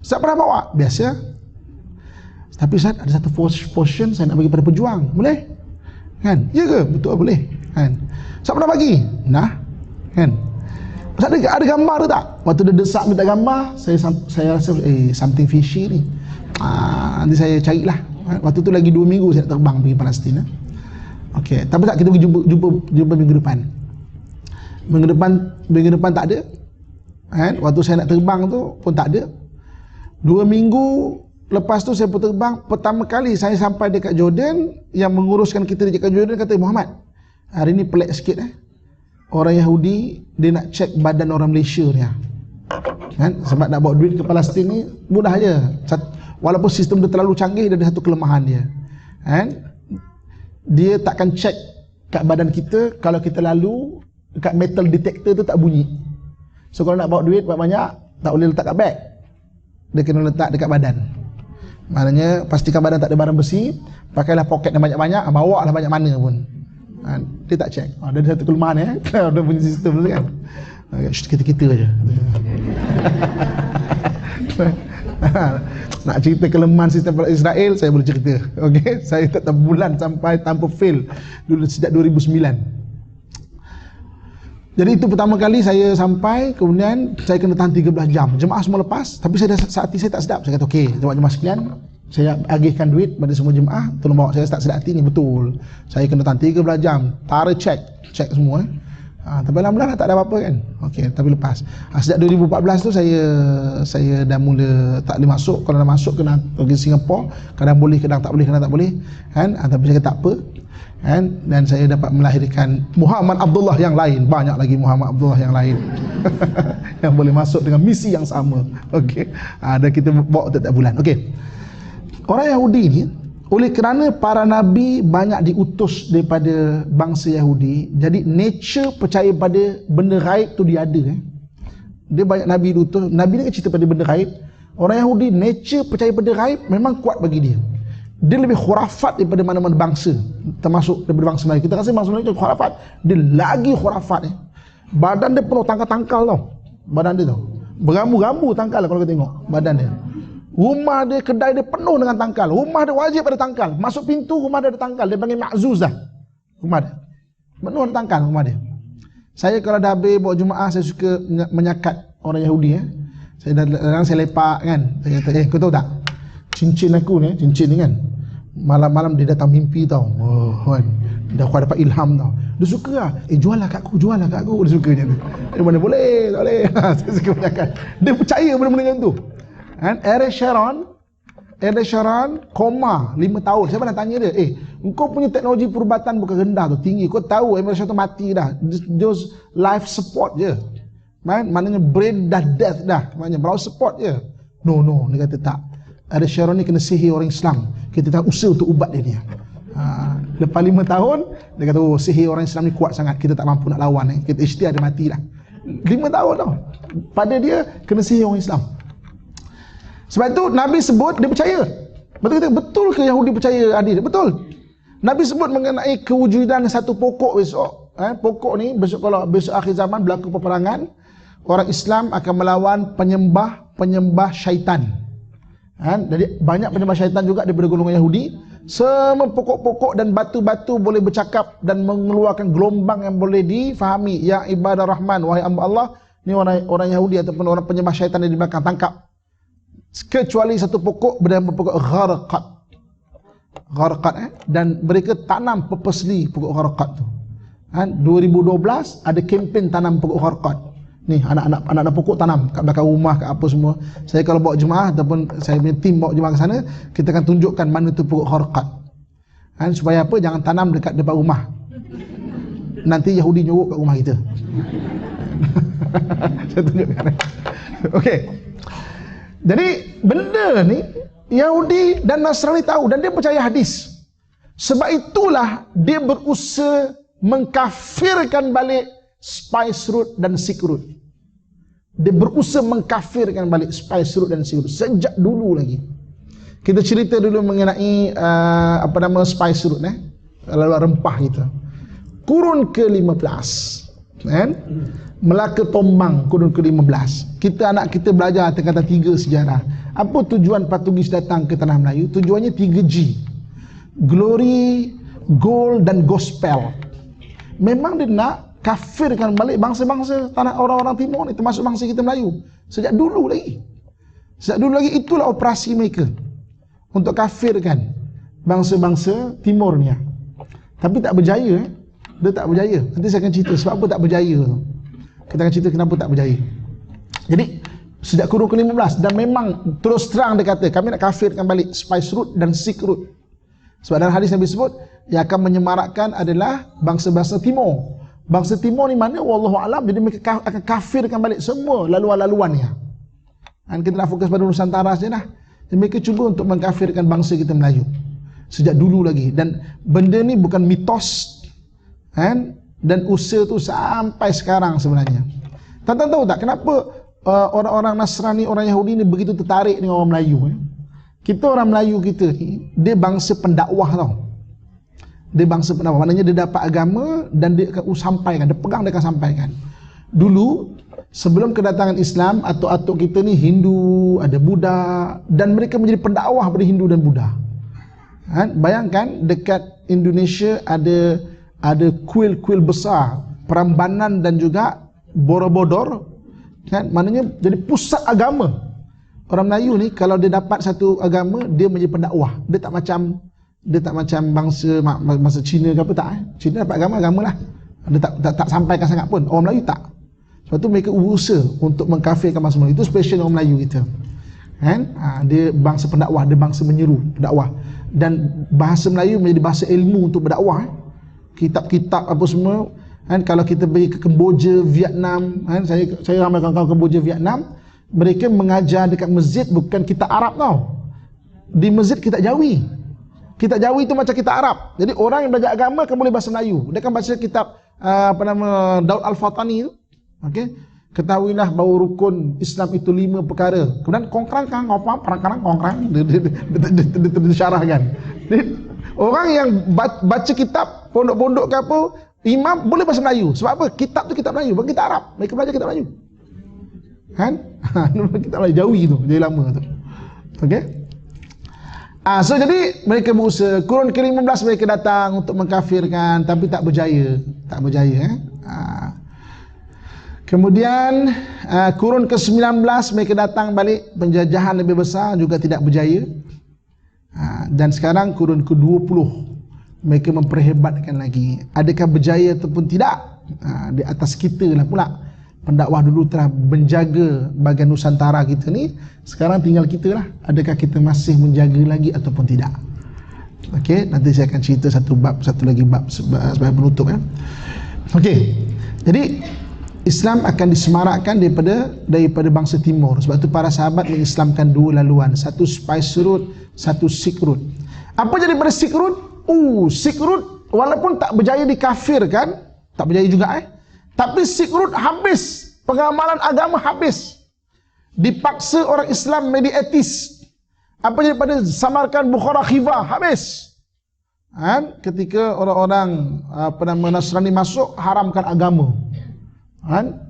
Ustaz pernah bawa? Biasa. Tapi Ustaz, ada satu portion saya nak bagi pada pejuang. Boleh? Kan? Ya ke? Betul, boleh. Kan? Ustaz pernah bagi? Nah. Kan? Ustaz, ada gambar tu tak? Waktu dia desak minta gambar, saya rasa something fishy ni. Nanti saya carilah. Waktu tu lagi 2 minggu saya nak terbang pergi Palestin. Okey, tapi tak, kita pergi jumpa minggu depan. Minggu depan tak ada. Kan? Waktu saya nak terbang tu pun tak ada. 2 minggu lepas tu saya pun terbang. Pertama kali saya sampai dekat Jordan, yang menguruskan kita dekat Jordan kata, Muhammad, hari ni pelik sikit orang Yahudi dia nak cek badan orang Malaysia ni. Kan? Sebab nak bawa duit ke Palestin ni mudah je. Walaupun sistem dia terlalu canggih, dia ada satu kelemahan dia. Kan? Dia takkan cek kat badan kita kalau kita lalu dekat metal detector tu tak bunyi. So kalau nak bawa duit banyak, tak boleh letak kat beg. Dia kena letak dekat badan. Maknanya pastikan badan tak ada barang besi, pakailah poket yang banyak-banyak, bawa lah banyak mana pun. Dia tak cek. Dia ada satu kelemahan kalau dia punya sistem tu kan. Kita-kita je. Nak cerita kelemahan sistem Israel, saya boleh cerita. Okey, saya tak bulan sampai tanpa fail dulu sejak 2009. Jadi itu pertama kali saya sampai, kemudian saya kena tahan 13 jam. Jemaah semua lepas, tapi saat hati saya tak sedap. Saya kata okey, jemaah sekian, saya agihkan duit pada semua jemaah, tolong bawa. Saya tak sedap hati ni, betul. Saya kena tahan 13 jam, tara check semua. Tapi alhamdulillah tak ada apa-apa kan. Okey, tapi lepas. Sejak 2014 tu saya dah mula tak boleh masuk. Kalau nak masuk kena pergi Singapura, kadang boleh, kadang tak boleh, kan. Tapi saya kata tak apa. Kan? Dan saya dapat melahirkan Muhammad Abdullah yang lain. Banyak lagi Muhammad Abdullah yang lain yang boleh masuk dengan misi yang sama. Okey. Dan kita bawa tiap bulan. Okey. Orang Yahudi ni, oleh kerana para nabi banyak diutus daripada bangsa Yahudi, jadi nature percaya pada benda gaib tu dia ada. Dia banyak nabi diutus. Nabi ni kan cerita pada benda gaib. Orang Yahudi nature percaya pada gaib memang kuat bagi dia. Dia lebih khurafat daripada mana-mana bangsa, termasuk daripada bangsa Melayu. Kita rasa bangsa Melayu itu khurafat, dia lagi khurafat. Badan dia penuh tangkal-tangkal tau. Badan dia tau, berambu-rambu tangkal kalau kita tengok badan dia. Rumah dia, kedai dia penuh dengan tangkal. Rumah dia wajib ada tangkal. Masuk pintu rumah dia ada tangkal. Dia panggil ma'zuz dah. Rumah dia penuh ada tangkal rumah dia. Saya kalau dah habis bawa Jumaat, saya suka menyakat orang Yahudi. Saya lepak kan. Saya kata, kau tahu tak, cincin aku ni, cincin ni kan, malam-malam dia datang mimpi tau. Kan, dah aku dapat ilham tau. Dia suka lah, jual lah kat aku. Dia suka je tu. Mana boleh, tak boleh. Saya suka menyakat. Dia percaya benda-benda macam tu. Kan? Ariel Sharon koma 5 tahun. Saya pernah tanya dia, engkau punya teknologi perubatan bukan rendah tu, tinggi. Kau tahu Ariel Sharon tu mati dah. Just life support je. Maknanya brain dah death dah. Maknanya life support je. No, dia kata tak. ada Syaroni kena sihir orang Islam. Kita tak usaha untuk ubat dia ni. Lepas 5 tahun dia kata, oh sihir orang Islam ni kuat sangat, kita tak mampu nak lawan. Kita ikhtiar dia mati lah. 5 tahun tau. Pada dia kena sihir orang Islam. Sebab itu Nabi sebut dia percaya. Betul ke Yahudi percaya hadis? Betul. Nabi sebut mengenai kewujudan satu pokok besok. Pokok ni besok, kalau besok akhir zaman berlaku peperangan, orang Islam akan melawan penyembah syaitan. Jadi banyak penyembah syaitan juga daripada golongan Yahudi. Semua pokok-pokok dan batu-batu boleh bercakap dan mengeluarkan gelombang yang boleh difahami. Ya ibadah Rahman, wahai hamba Allah. Ni orang Yahudi ataupun orang penyembah syaitan yang di belakang, tangkap. Kecuali satu pokok bernama pokok Gharqad. Dan mereka tanam purposely pokok Gharqad tu. 2012 ada kempen tanam pokok Gharqad. Ni anak-anak pokok tanam kat belakang rumah, kat apa semua. Saya kalau bawa jemaah ataupun saya punya tim bawa jemaah ke sana, kita akan tunjukkan mana tu pokok Gharqad. Supaya apa? Jangan tanam dekat depan rumah. Nanti Yahudi nyuruk kat rumah kita. Saya tunjukkan. Okey. Jadi benda ni Yahudi dan Nasrani tahu dan dia percaya hadis. Sebab itulah dia berusaha mengkafirkan balik spice root dan sick root. Dia berusaha mengkafirkan balik spice root dan sick root sejak dulu lagi. Kita cerita dulu mengenai spice root, lalu rempah kita. Kurun ke-15, kan? Melaka Tombang kurun ke-15. Kita anak kita belajar kata 3 sejarah. Apa tujuan Portugis datang ke tanah Melayu? Tujuannya 3G. Glory, gold dan gospel. Memang dia nak kafirkan balik bangsa-bangsa tanah orang-orang timur ni, termasuk bangsa kita Melayu. Sejak dulu lagi. Itulah operasi mereka untuk kafirkan bangsa-bangsa timur ni. Tapi tak berjaya. Dia tak berjaya. Nanti saya akan cerita sebab apa tak berjaya tu. Kita akan cerita kenapa tak berjaya. Jadi sejak kurun ke-15, dan memang terus terang dia kata kami nak kafirkan balik spice root dan sick root. Sebab dalam hadis Nabi sebut yang akan menyemarakkan adalah bangsa-bangsa timur. Bangsa timur ni mana? Wallahu alam. Jadi mereka akan kafirkan balik semua laluan-laluannya. Dan kita nak fokus pada Nusantara saja lah. Jadi mereka cuba untuk mengkafirkan bangsa kita Melayu sejak dulu lagi. Dan benda ni bukan mitos, kan? Dan usaha tu sampai sekarang sebenarnya. Tuan-tuan tahu tak kenapa orang-orang Nasrani, orang Yahudi ni begitu tertarik dengan orang Melayu? Kita orang Melayu kita ni, dia bangsa pendakwah tau. Dia bangsa pendakwah, maknanya dia dapat agama dan dia akan sampaikan, dia pegang, dia akan sampaikan. Dulu sebelum kedatangan Islam, atuk-atuk kita ni Hindu, ada Buddha, dan mereka menjadi pendakwah pada Hindu dan Buddha. Bayangkan dekat Indonesia ada kuil-kuil besar, Prambanan dan juga Borobudur, kan? Maknanya jadi pusat agama. Orang Melayu ni kalau dia dapat satu agama, dia menjadi pendakwah. Dia tak macam bangsa Cina ke apa, tak. Cina dapat agama lah. Dia tak sampaikan sangat pun. Orang Melayu tak. Sebab tu mereka berusaha untuk mengkafirkan bangsa Melayu. Itu special orang Melayu kita. Kan? Dia bangsa pendakwah, dia bangsa menyeru pendakwah. Dan bahasa Melayu menjadi bahasa ilmu untuk berdakwah. Kitab-kitab apa semua, kan? Kalau kita pergi ke Kemboja, Vietnam, kan? Saya ramai kawan-kawan Kemboja, Vietnam, mereka mengajar dekat masjid bukan kitab Arab tau. Di masjid kitab Jawi. Kitab Jawi itu macam kitab Arab. Jadi orang yang belajar agama akan boleh bahasa Melayu. Dia akan baca kitab Daud Al-Fatani tu. Okey. Ketahuilah bahawa rukun Islam itu 5 perkara. Kemudian kongkrang perang kongkrang dia syarahkan. Orang yang baca kitab pondok-pondok ke apa, imam boleh bahasa Melayu. Sebab apa? Kitab tu kitab Melayu, bukan kitab Arab. Mereka belajar kitab Melayu. Kan? Kitab Melayu Jawi tu, jadi lama tu. Okey. So jadi mereka berusaha. Kurun ke-15 mereka datang untuk mengkafirkan, tapi tak berjaya. Kemudian kurun ke-19 mereka datang balik, penjajahan lebih besar juga tidak berjaya. Dan sekarang kurun ke-20 mereka memperhebatkan lagi. Adakah berjaya ataupun tidak? Di atas kita lah pula. Pendakwah dulu telah menjaga bahagian Nusantara kita ni. Sekarang tinggal kita lah. Adakah kita masih menjaga lagi ataupun tidak? Okey, nanti saya akan cerita satu lagi bab sebagai penutup. Okey, jadi Islam akan disemarakkan daripada bangsa timur. Sebab tu para sahabat mengislamkan dua laluan, satu Spice Route, satu Silk Route. Apa jadi pada Silk Route? Silk Route walaupun tak berjaya dikafirkan, tak berjaya juga tapi Silk Route habis, pengamalan agama habis. Dipaksa orang Islam menjadi ateis. Apa jadi pada Samarkand, Bukhara, Khiva, habis. Ketika orang-orang Nasrani masuk, haramkan agama.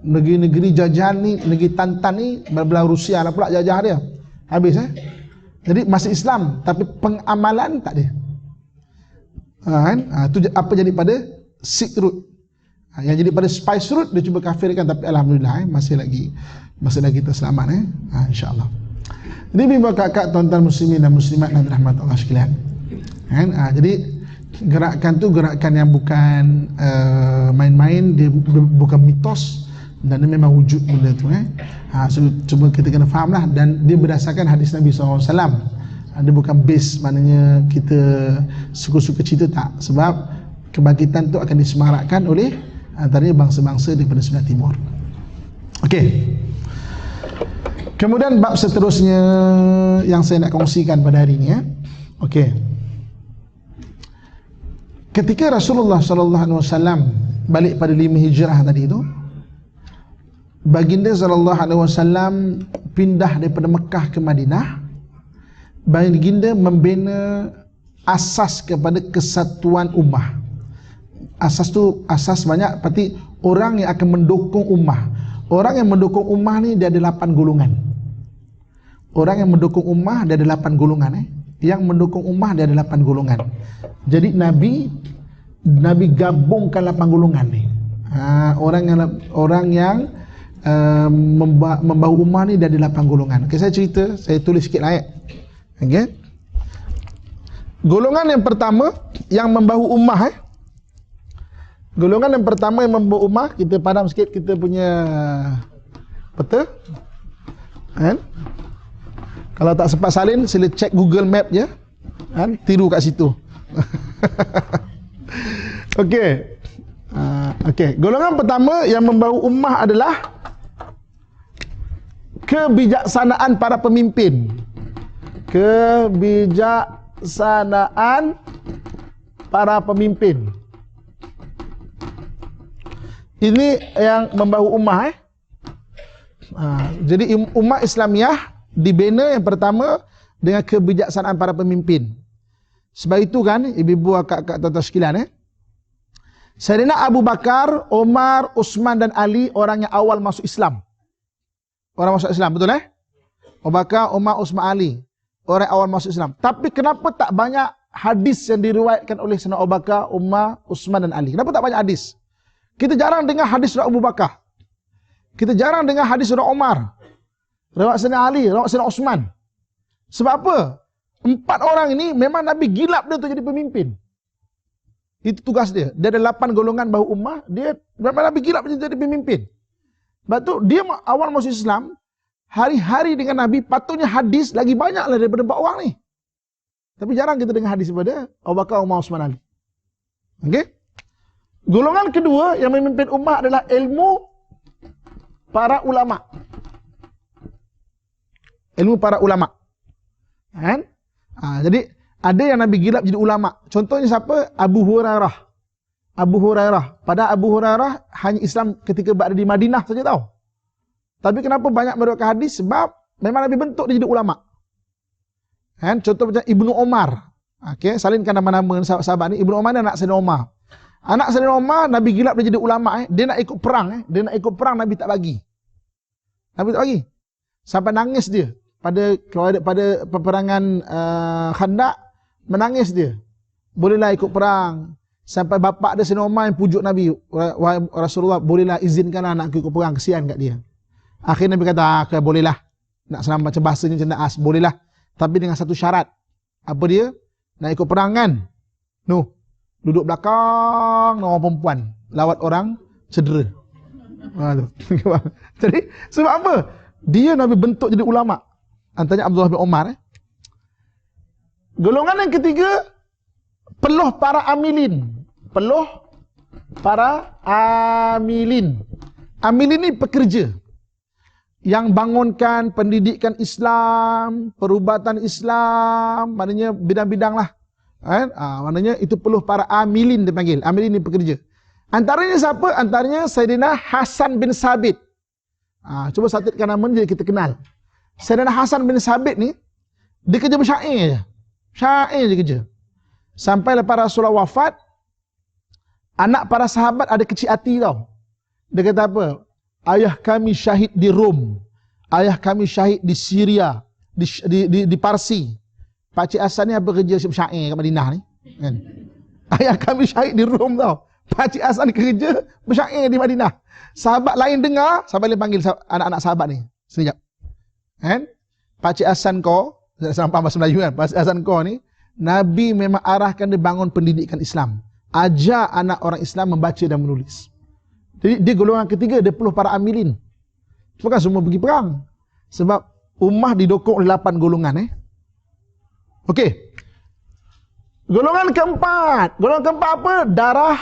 Negeri-negeri jajahan ni, negeri Tantan ni, belah Rusia lah pula jajah dia. Habis Jadi masih Islam, tapi pengamalan tak ada. Itu apa jadi pada Silk Route. Yang jadi pada Spice Route dia cuba kafirkan, tapi alhamdulillah masih lagi kita selamat insya-Allah. Jadi bimbang kakak tuan-tuan muslimin dan muslimat yang dirahmati Allah sekalian. Jadi gerakan tu gerakan yang bukan main-main, dia bukan mitos, dan dia memang wujud benda tu. So, cuma kita kena fahamlah, dan dia berdasarkan hadis Nabi SAW. Dia bukan base maknanya kita suka-suka cerita, tak. Sebab kebangkitan tu akan disemarakkan oleh antaranya bangsa-bangsa daripada sebelah timur. Okey. Kemudian bab seterusnya yang saya nak kongsikan pada hari ini Okey. Ketika Rasulullah sallallahu alaihi wasallam balik pada 5 Hijrah tadi itu, baginda sallallahu alaihi wasallam pindah daripada Mekah ke Madinah. Baginda membina asas kepada kesatuan ummah. Asas tu asas banyak, berarti orang yang akan mendukung ummah. Orang yang mendukung ummah ni dia ada 8 golongan. Orang yang mendukung ummah dia ada 8 golongan Yang mendukung ummah dia ada 8 golongan. Jadi Nabi gabungkan 8 golongan ni. Orang yang membawa ummah ni dia ada 8 golongan. Okey, saya cerita, saya tulis sikit ayat. Okey. Golongan yang pertama yang membawa ummah Golongan yang pertama yang membawa ummah, kita padam sikit kita punya peta. Kalau tak sempat salin, sila cek Google Map je. Tiru kat situ. Okey. Okey, golongan pertama yang membawa ummah adalah kebijaksanaan para pemimpin. Kebijaksanaan para pemimpin. Ini yang membawa ummah jadi ummah Islamiah dibina yang pertama dengan kebijaksanaan para pemimpin. Sebab itu kan ibu-ibu, akak-akak, tuan-tuan sekalian Sayyidina Abu Bakar, Umar, Uthman dan Ali orang yang awal masuk Islam. Orang masuk Islam, betul Abu Bakar, Umar, Uthman, Ali orang yang awal masuk Islam. Tapi kenapa tak banyak hadis yang diriwayatkan oleh Sayyidina Abu Bakar, Umar, Uthman dan Ali? Kenapa tak banyak hadis? Kita jarang dengar hadis surah Abu Bakar. Kita jarang dengar hadis surah Umar. Riwayat Sayyidina Ali, riwayat Sayyidina Uthman. Sebab apa? 4 orang ini memang Nabi gilap dia untuk jadi pemimpin. Itu tugas dia. Dia ada 8 golongan bahu ummah, dia memang Nabi gilap dia jadi pemimpin. Sebab tu dia awal masuk Islam, hari-hari dengan Nabi, patutnya hadis lagi banyaklah daripada 4 orang ni. Tapi jarang kita dengar hadis daripada Abu Bakar, Umar, Uthman, Ali. Okey? Golongan kedua yang memimpin ummah adalah ilmu para ulama. Ilmu para ulama. Jadi ada yang Nabi gilap jadi ulama. Contohnya siapa? Abu Hurairah. Abu Hurairah. Pada Abu Hurairah hanya Islam ketika berada di Madinah saja tahu. Tapi kenapa banyak meriwayatkan hadis? Sebab memang Nabi bentuk dia jadi ulama. Contoh macam Ibnu Umar. Okey, salinkan nama-nama sahabat ni. Ibnu Umar ni anak Sayyidina Umar. Anak Sayyidina Umar, Nabi gilap dia jadi ulama. Dia nak ikut perang. Dia nak ikut perang, Nabi tak bagi. Nabi tak bagi. Sampai nangis dia. Pada peperangan Khandaq, menangis dia. Bolehlah ikut perang. Sampai bapak dia Sayyidina Umar yang pujuk Nabi. Wahai Rasulullah, bolehlah izinkanlah anak ikut perang. Kesian kat dia. Akhirnya Nabi kata, bolehlah. Nak senang macam bahasanya macam naas. Bolehlah. Tapi dengan satu syarat. Apa dia? Nak ikut perang kan? Duduk belakang orang perempuan, lawat orang cedera. Jadi sebab apa? Dia Nabi bentuk jadi ulama. Antaranya Abdullah bin Umar. Golongan yang ketiga, peluh para amilin. Peluh para amilin. Amilin ni pekerja yang bangunkan pendidikan Islam, perubatan Islam, maknanya bidang-bidang lah. Maknanya itu perlu para amilin dipanggil. Amilin ni pekerja. Antaranya siapa? Antaranya Sayyidina Hasan bin Sabit. Cuba satitkan nama ni jadi kita kenal. Sayyidina Hasan bin Sabit ni, dia kerja bersyair je. Syair je kerja. Sampai lepas Rasulullah wafat, anak para sahabat ada kecil hati tau. Dia kata apa? Ayah kami syahid di Rom. Ayah kami syahid di Syria. Di Parsi. Pakcik Hasan ni apa kerja syair kat Madinah ni? Kan? Ayah kami syahid di Rom tau. Pakcik Hasan kerja bersyair di Madinah. Sahabat lain dengar, sahabat lain panggil anak-anak sahabat ni. Sekejap. Kan? Pakcik Hasan kau, saya faham bahasa Melayu kan? Pakcik Hasan kau ni, Nabi memang arahkan dia bangun pendidikan Islam. Ajar anak orang Islam membaca dan menulis. Jadi dia golongan ketiga, dia perlu para amilin. Bukan semua pergi perang. Sebab ummah didokong oleh 8 golongan. Okey. Golongan keempat. Golongan keempat apa? Darah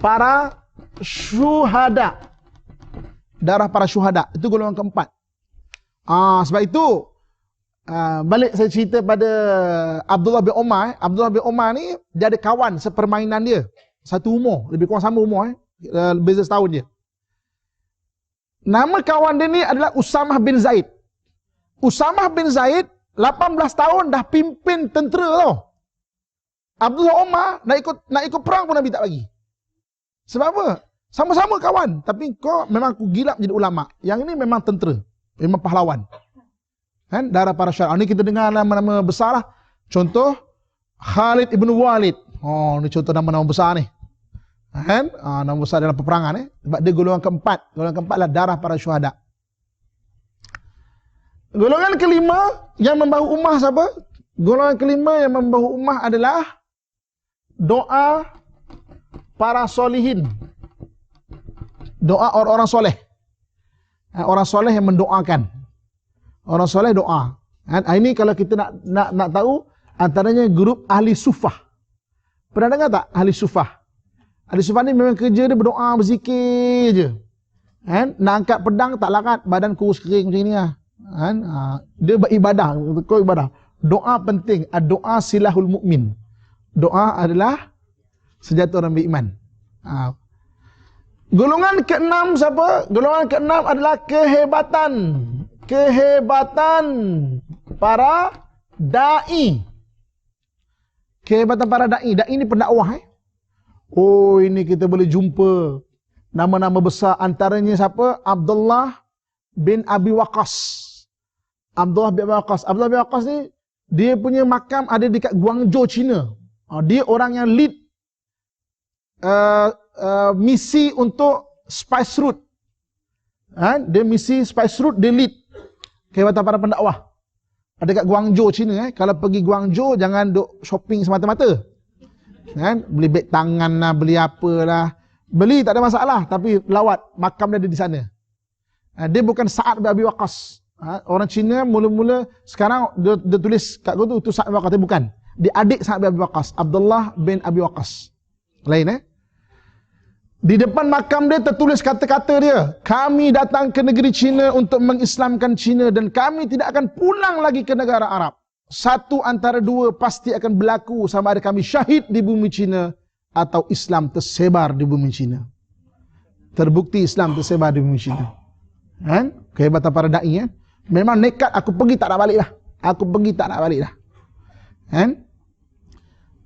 para syuhada. Darah para syuhada. Itu golongan keempat. Sebab itu, balik saya cerita pada Abdullah bin Umar. Abdullah bin Umar ni, dia ada kawan sepermainan dia. Satu umur. Lebih kurang sama umur. Beza setahun je. Nama kawan dia ni adalah Usamah bin Zaid. Usamah bin Zaid 18 tahun dah pimpin tentera tau. Abdullah Umar nak ikut perang pun Nabi tak bagi. Sebab apa? Sama-sama kawan, tapi kau memang aku gila menjadi ulama. Yang ini memang tentera, memang pahlawan. Kan? Darah para syarah. Ni kita dengar nama-nama besar lah. Contoh Khalid ibn Walid. Ni contoh nama-nama besar ni. Kan? Nama besar dalam peperangan sebab dia golongan keempat. Golongan keempat adalah darah para syuhada. Golongan kelima yang membahu ummah siapa? Golongan kelima yang membahu ummah adalah doa para solihin. Doa orang-orang soleh. Orang soleh yang mendoakan. Orang soleh doa. Ini kalau kita nak tahu, antaranya grup ahli sufah. Pernah dengar tak ahli sufah? Ahli sufah ni memang kerja dia berdoa, berzikir je. Nak angkat pedang tak larat, badan kurus kering macam ni lah. Dia beribadah, kau ibadah. Doa penting. Doa silahul mukmin. Doa adalah senjata orang beriman. Golongan keenam siapa? Golongan keenam adalah kehebatan. Kehebatan para da'i. Kehebatan para da'i. Da'i ni pendakwah. Ini kita boleh jumpa nama-nama besar. Antaranya siapa? Abdullah bin Abi Waqqas. Abdullah bin Abi Waqqas. Abdullah bin Waqqas ni, dia punya makam ada dekat Guangzhou, China. Dia orang yang lead misi untuk Spice Route. Dia misi Spice Route, dia lead kehebatan para pendakwah. Ada dekat Guangzhou, China. Kalau pergi Guangzhou, jangan duk shopping semata-mata. Beli beg tangan lah, beli apalah. Beli tak ada masalah, tapi lawat, makam dia ada di sana. Dia bukan Sa'ad bin Abi Waqqas. Orang Cina mula-mula sekarang dia tulis kat gua tu Sa'ad bin Abi Waqqas, tapi bukan. Dia adik Sa'ad bin Abi Waqqas, Abdullah bin Abi Waqqas. Lain Di depan makam dia tertulis kata-kata dia, kami datang ke negeri Cina untuk mengislamkan Cina dan kami tidak akan pulang lagi ke negara Arab. Satu antara dua pasti akan berlaku, sama ada kami syahid di bumi Cina atau Islam tersebar di bumi Cina. Terbukti Islam tersebar di bumi Cina. Kehebatan para da'i. Memang nekat, aku pergi tak nak balik dah. Aku pergi tak nak balik dah.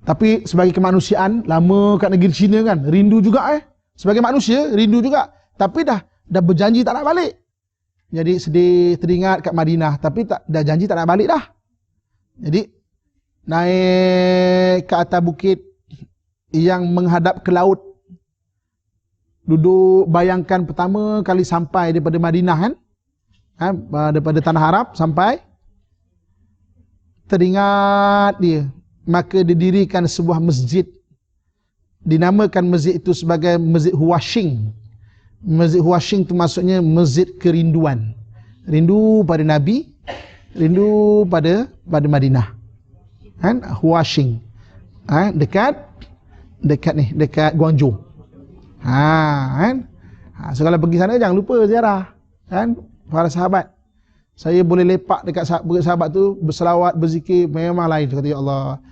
Tapi sebagai kemanusiaan, lama kat negeri Cina kan, rindu juga sebagai manusia, rindu juga. Tapi dah berjanji tak nak balik. Jadi sedih, teringat kat Madinah. Tapi dah janji tak nak balik dah. Jadi naik ke atas bukit yang menghadap ke laut. Duduk, bayangkan pertama kali sampai daripada Madinah daripada Tanah Arab sampai, teringat dia. Maka didirikan sebuah masjid. Dinamakan masjid itu sebagai Masjid Huashing. Masjid Huashing itu maksudnya masjid kerinduan. Rindu pada Nabi, rindu pada Madinah. Huashing. Dekat Guangzhou. So kalau pergi sana jangan lupa ziarah, kan? Para sahabat. Saya boleh lepak dekat sahabat tu, berselawat, berzikir, memang lain kata ya Allah.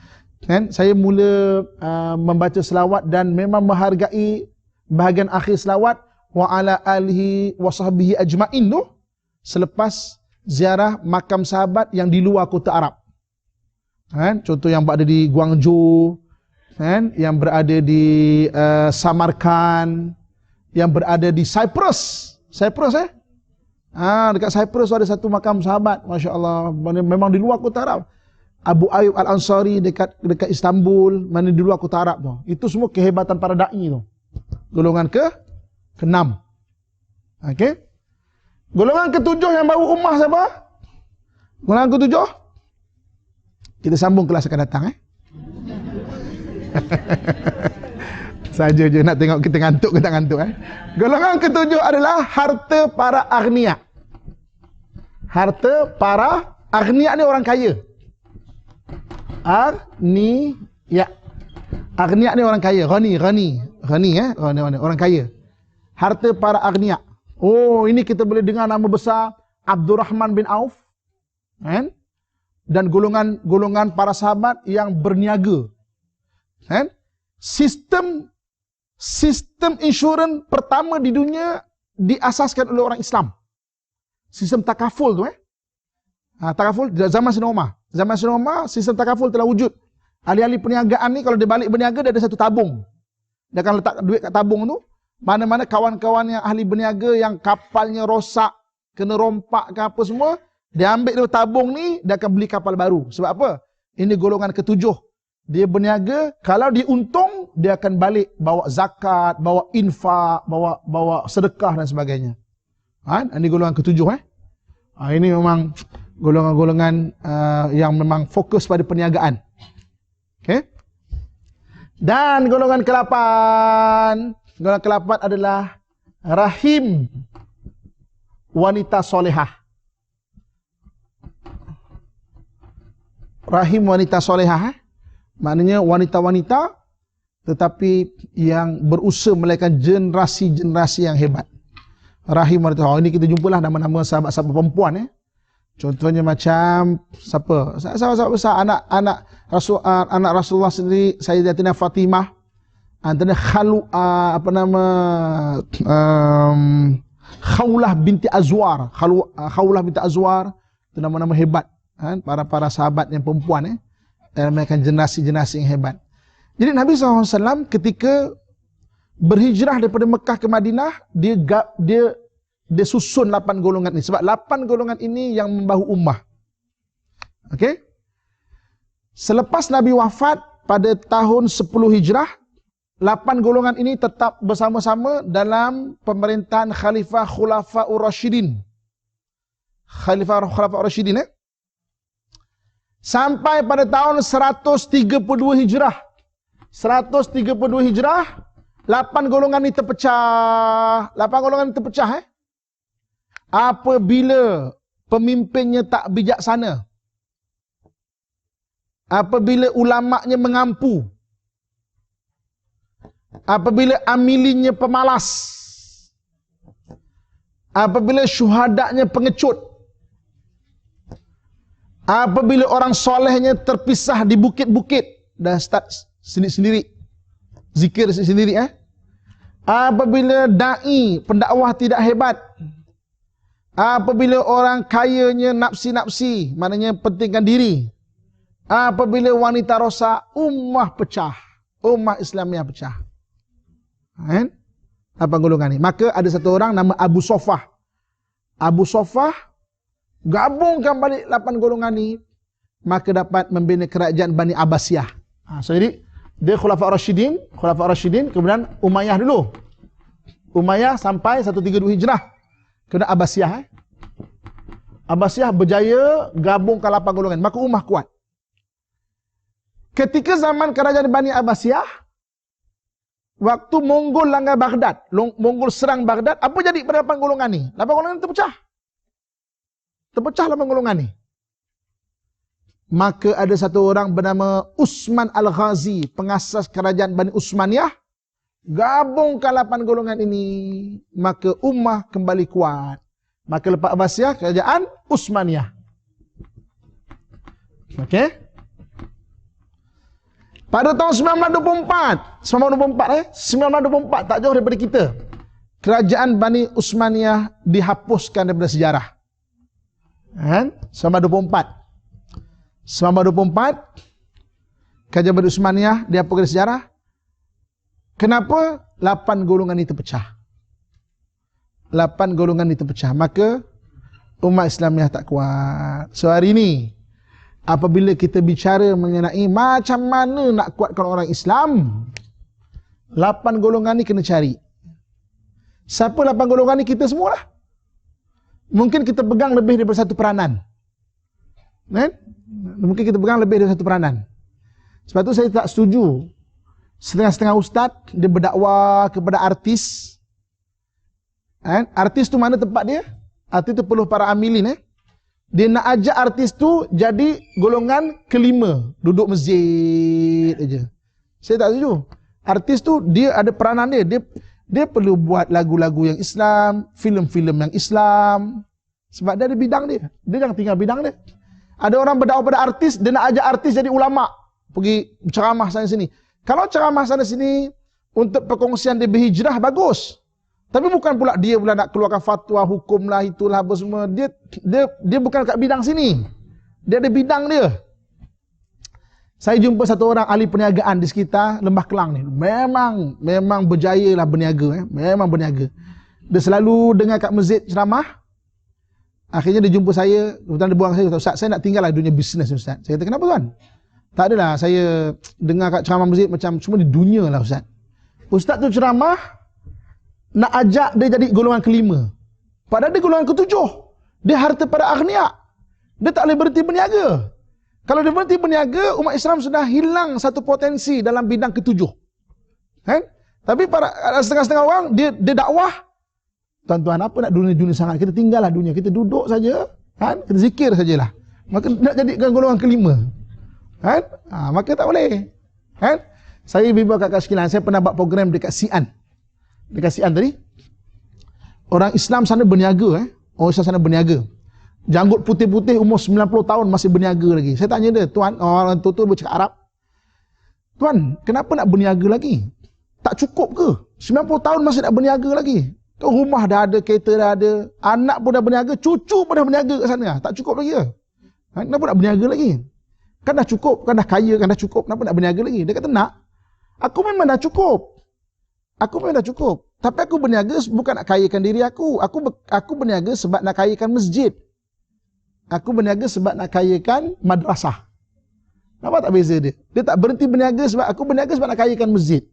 Kan? Saya mula membaca selawat dan memang menghargai bahagian akhir selawat wa ala alihi wa sahbihi ajmain tu selepas ziarah makam sahabat yang di luar kota Arab. Kan? Contoh yang berada di Guangzhou, kan? Yang berada di Samarkand, yang berada di Cyprus. Dekat Cyprus ada satu makam sahabat, Masya Allah, memang di luar kota Arab. Abu Ayyub Al-Ansari dekat Istanbul, mana di luar kota Arab tu. Itu semua kehebatan para da'i tu. Golongan ke-6. Okey. Golongan ke-7 yang baru ummah siapa? Golongan ke-7. Kita sambung kelas akan datang Saja je nak tengok kita ngantuk ke tak ngantuk Golongan ke-7 adalah harta para aghnia. Harta para aghnia ni orang kaya. Aghnia ni orang kaya. Ghani orang kaya. Harta para aghnia. Oh, ini kita boleh dengar nama besar Abdurrahman bin Auf, kan? Dan golongan para sahabat yang berniaga. Kan? Sistem insurans pertama di dunia diasaskan oleh orang Islam. Sistem takaful tu takaful zaman Sayyidina Umar. Zaman Sayyidina Umar sistem takaful telah wujud. Ahli-ahli perniagaan ni kalau dia balik berniaga dia ada satu tabung. Dia akan letak duit kat tabung tu. Mana-mana kawan-kawan yang ahli berniaga yang kapalnya rosak, kena rompak ke apa semua, dia ambil tu tabung ni, dia akan beli kapal baru. Sebab apa? Ini golongan ke-7. Dia berniaga, kalau dia untung, dia akan balik bawa zakat, bawa infak, bawa sedekah dan sebagainya. Ini golongan ke-7 Ini memang golongan-golongan yang memang fokus pada perniagaan. Okay? Dan golongan ke-8. Golongan ke-8 adalah rahim wanita solehah. Rahim wanita solehah maknanya wanita-wanita tetapi yang berusaha melahirkan generasi-generasi yang hebat. Rahim wanita. Ini kita jumpalah nama-nama sahabat-sahabat perempuan Contohnya macam siapa? Sahabat-sahabat besar, anak Rasulullah sendiri, Sayyidatina Fatimah, antara Khawlah binti Azwar. Khawlah binti Azwar itu nama-nama hebat para sahabat yang perempuan dan mereka generasi-generasi yang hebat. Jadi Nabi SAW ketika berhijrah daripada Mekah ke Madinah, dia susun 8 golongan ini. Sebab 8 golongan ini yang membahu ummah. Okey? Selepas Nabi wafat pada tahun 10 Hijrah, 8 golongan ini tetap bersama-sama dalam pemerintahan Khalifah Khulafaur Rasyidin. Khalifah Rasyidin sampai pada tahun 132 Hijrah. 132 Hijrah, 8 golongan ini terpecah. 8 golongan ini terpecah apabila pemimpinnya tak bijaksana. Apabila ulama'nya mengampu. Apabila amilinnya pemalas. Apabila syuhadanya pengecut. Apabila orang solehnya terpisah di bukit-bukit. Dah start sendiri-sendiri. Zikir sendiri Apabila da'i, pendakwah tidak hebat. Apabila orang kayanya nafsi-nafsi, maknanya pentingkan diri. Apabila wanita rosak, ummah pecah. Ummah Islamiah pecah. Apa golongan ni? Maka ada satu orang nama Abu Sofah. Abu Sofah gabungkan balik 8 golongan ni, maka dapat membina kerajaan Bani Abbasiyah. So jadi dia Khulafaur Rasyidin, kemudian Umayyah dulu. Umayyah sampai 132 Hijrah. Kemudian Abbasiyah. Abbasiyah berjaya gabungkan 8 golongan, maka ummah kuat. Ketika zaman kerajaan Bani Abbasiyah, waktu Mongol langgar Baghdad, Mongol serang Baghdad, apa jadi pada 8 golongan ni? 8 golongan ni terpecah. Terpecah 8 golongan ni. Maka ada satu orang bernama Utsman Al-Ghazi, pengasas kerajaan Bani Utsmaniyah, Gabungkan 8 golongan ini, maka ummah kembali kuat. Maka lepas Abbasiyah, kerajaan Utsmaniyah. Okey. Pada tahun 1924 tak jauh daripada kita, kerajaan Bani Utsmaniyah dihapuskan daripada sejarah. 1924 kerajaan Bani Utsmaniyah dihapuskan dari sejarah. Kenapa? 8 golongan ini terpecah. 8 golongan ini terpecah. Maka umat Islamiah tak kuat. So hari ini, apabila kita bicara mengenai macam mana nak kuatkan orang Islam, 8 golongan ni kena cari. Siapa 8 golongan ni? Kita semualah. Mungkin kita pegang lebih daripada satu peranan. Mungkin kita pegang lebih daripada satu peranan. Sebab tu saya tak setuju setengah-setengah ustaz dia berdakwah kepada artis. Artis tu mana tempat dia? Artis tu perlu para amilin. Dia nak ajak artis tu jadi golongan kelima, duduk masjid aja. Saya tak setuju. Artis tu dia ada peranan dia. Dia perlu buat lagu-lagu yang Islam, filem-filem yang Islam. Sebab dia ada bidang dia. Dia jangan tinggal bidang dia. Ada orang berdakwah pada artis, dia nak ajak artis jadi ulama, pergi ceramah sana sini. Kalau ceramah sana sini untuk perkongsian dia berhijrah, bagus. Tapi bukan pula dia pula nak keluarkan fatwa hukum lah, itulah apa semua. Dia bukan kat bidang sini. Dia ada bidang dia. Saya jumpa satu orang ahli perniagaan di sekitar Lembah Kelang ni. Memang berjaya lah berniaga. Memang berniaga. Dia selalu dengar kat masjid ceramah. Akhirnya dia jumpa saya. Kebetulan dia buang saya. Ustaz, saya nak tinggal lah dunia bisnes Ustaz. Saya kata, kenapa tuan? Tak adalah, saya dengar kat ceramah masjid macam semua di dunia lah Ustaz. Ustaz tu ceramah, nak ajak dia jadi golongan kelima. Padahal dia golongan ketujuh. Dia harta para aghnia. Dia tak boleh berhenti berniaga. Kalau dia berhenti berniaga, umat Islam sudah hilang satu potensi dalam bidang ketujuh. Tapi para setengah-setengah orang, dia dakwah. Tuan-tuan, apa nak dunia-dunia sangat? Kita tinggallah dunia. Kita duduk saja. Kita zikir sajalah. Maka nak jadikan golongan kelima. Maka tak boleh. Saya bimbang kat sekalian, saya pernah buat program dekat Xi'an. Dekat Xi'an tadi, orang Islam sana berniaga. Orang Islam sana berniaga. Janggut putih-putih umur 90 tahun masih berniaga lagi. Saya tanya dia, tuan, orang tu bercakap Arab. Tuan, kenapa nak berniaga lagi? Tak cukup ke? 90 tahun masih nak berniaga lagi. Rumah dah ada, kereta dah ada, anak pun dah berniaga, cucu pun dah berniaga kat sana. Tak cukup lagi ke? Kenapa nak berniaga lagi? Kan dah cukup, kan dah kaya, kan dah cukup. Kenapa nak berniaga lagi? Dia kata, nak. Aku memang dah cukup. Aku memang dah cukup. Tapi aku berniaga bukan nak kayakan diri aku. Aku berniaga sebab nak kayakan masjid. Aku berniaga sebab nak kayakan madrasah. Nampak tak beza dia? Dia tak berhenti berniaga sebab aku berniaga sebab nak kayakan masjid.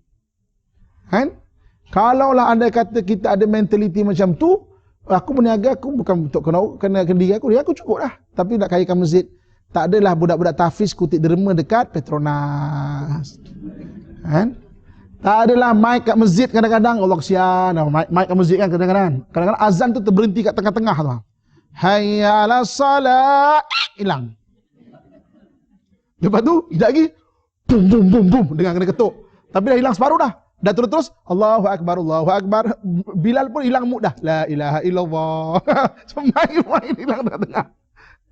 Kalaulah anda kata kita ada mentaliti macam tu, aku berniaga, aku bukan untuk kena diri aku. Dia aku cukup lah. Tapi nak kayakan masjid. Tak adalah budak-budak tahfiz kutip derma dekat Petronas. Tak adalah mic kat masjid kadang-kadang. Allah kesian. Mic kat masjid kan kadang-kadang. Kadang-kadang azan tu terberhenti kat tengah-tengah tu. Hayya ala salat. Hilang. Lepas tu, sekejap lagi. Bum, bum, bum, bum. Dengar kena ketuk. Tapi dah hilang separuh dah. Dah terus-terus. Allahu Akbar, Allahu Akbar. Bilal pun hilang mood dah. La ilaha illallah. So, mic hilang tengah-tengah.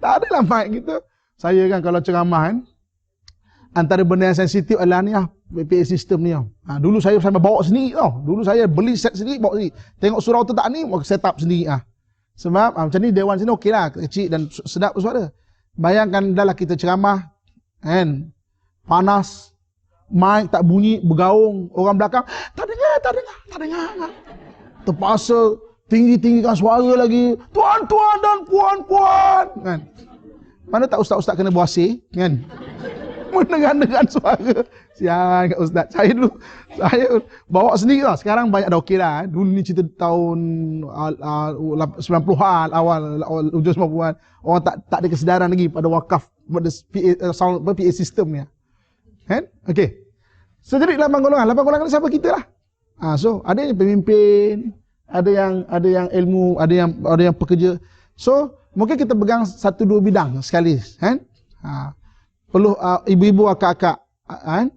Tak adalah mic gitu. Saya kan kalau ceramah kan, antara benda yang sensitif adalah ni lah, PA system ni lah. Dulu saya sampai bawa sendiri tau. Dulu saya beli set sendiri, bawa sendiri. Tengok surau tu tak ni, set up sendiri lah. Sebab macam ni dewan sini okey lah, kecil dan sedap suara. Bayangkan dah lah kita ceramah, kan, panas, mic tak bunyi, bergaung, orang belakang, tak dengar. Terpaksa tinggi-tinggikan suara lagi, tuan-tuan dan puan-puan, kan. Mana tak ustaz-ustaz kena buasir, kan? Mendengar suara. Sian kat ustaz. Saya bawa sendiri lah. Sekarang banyak dah okey lah. Dulu ni cerita tahun 90-an, awal ujung 90-an. Orang tak ada kesedaran lagi pada wakaf pada PA system ni. Kan? Okey. So jadi 8 golongan. 8 golongan ni siapa kita lah. So ada yang pemimpin, ada yang ilmu, ada yang pekerja. So mungkin kita pegang 1-2 bidang sekali, kan? Perlu ibu-ibu, akak-akak,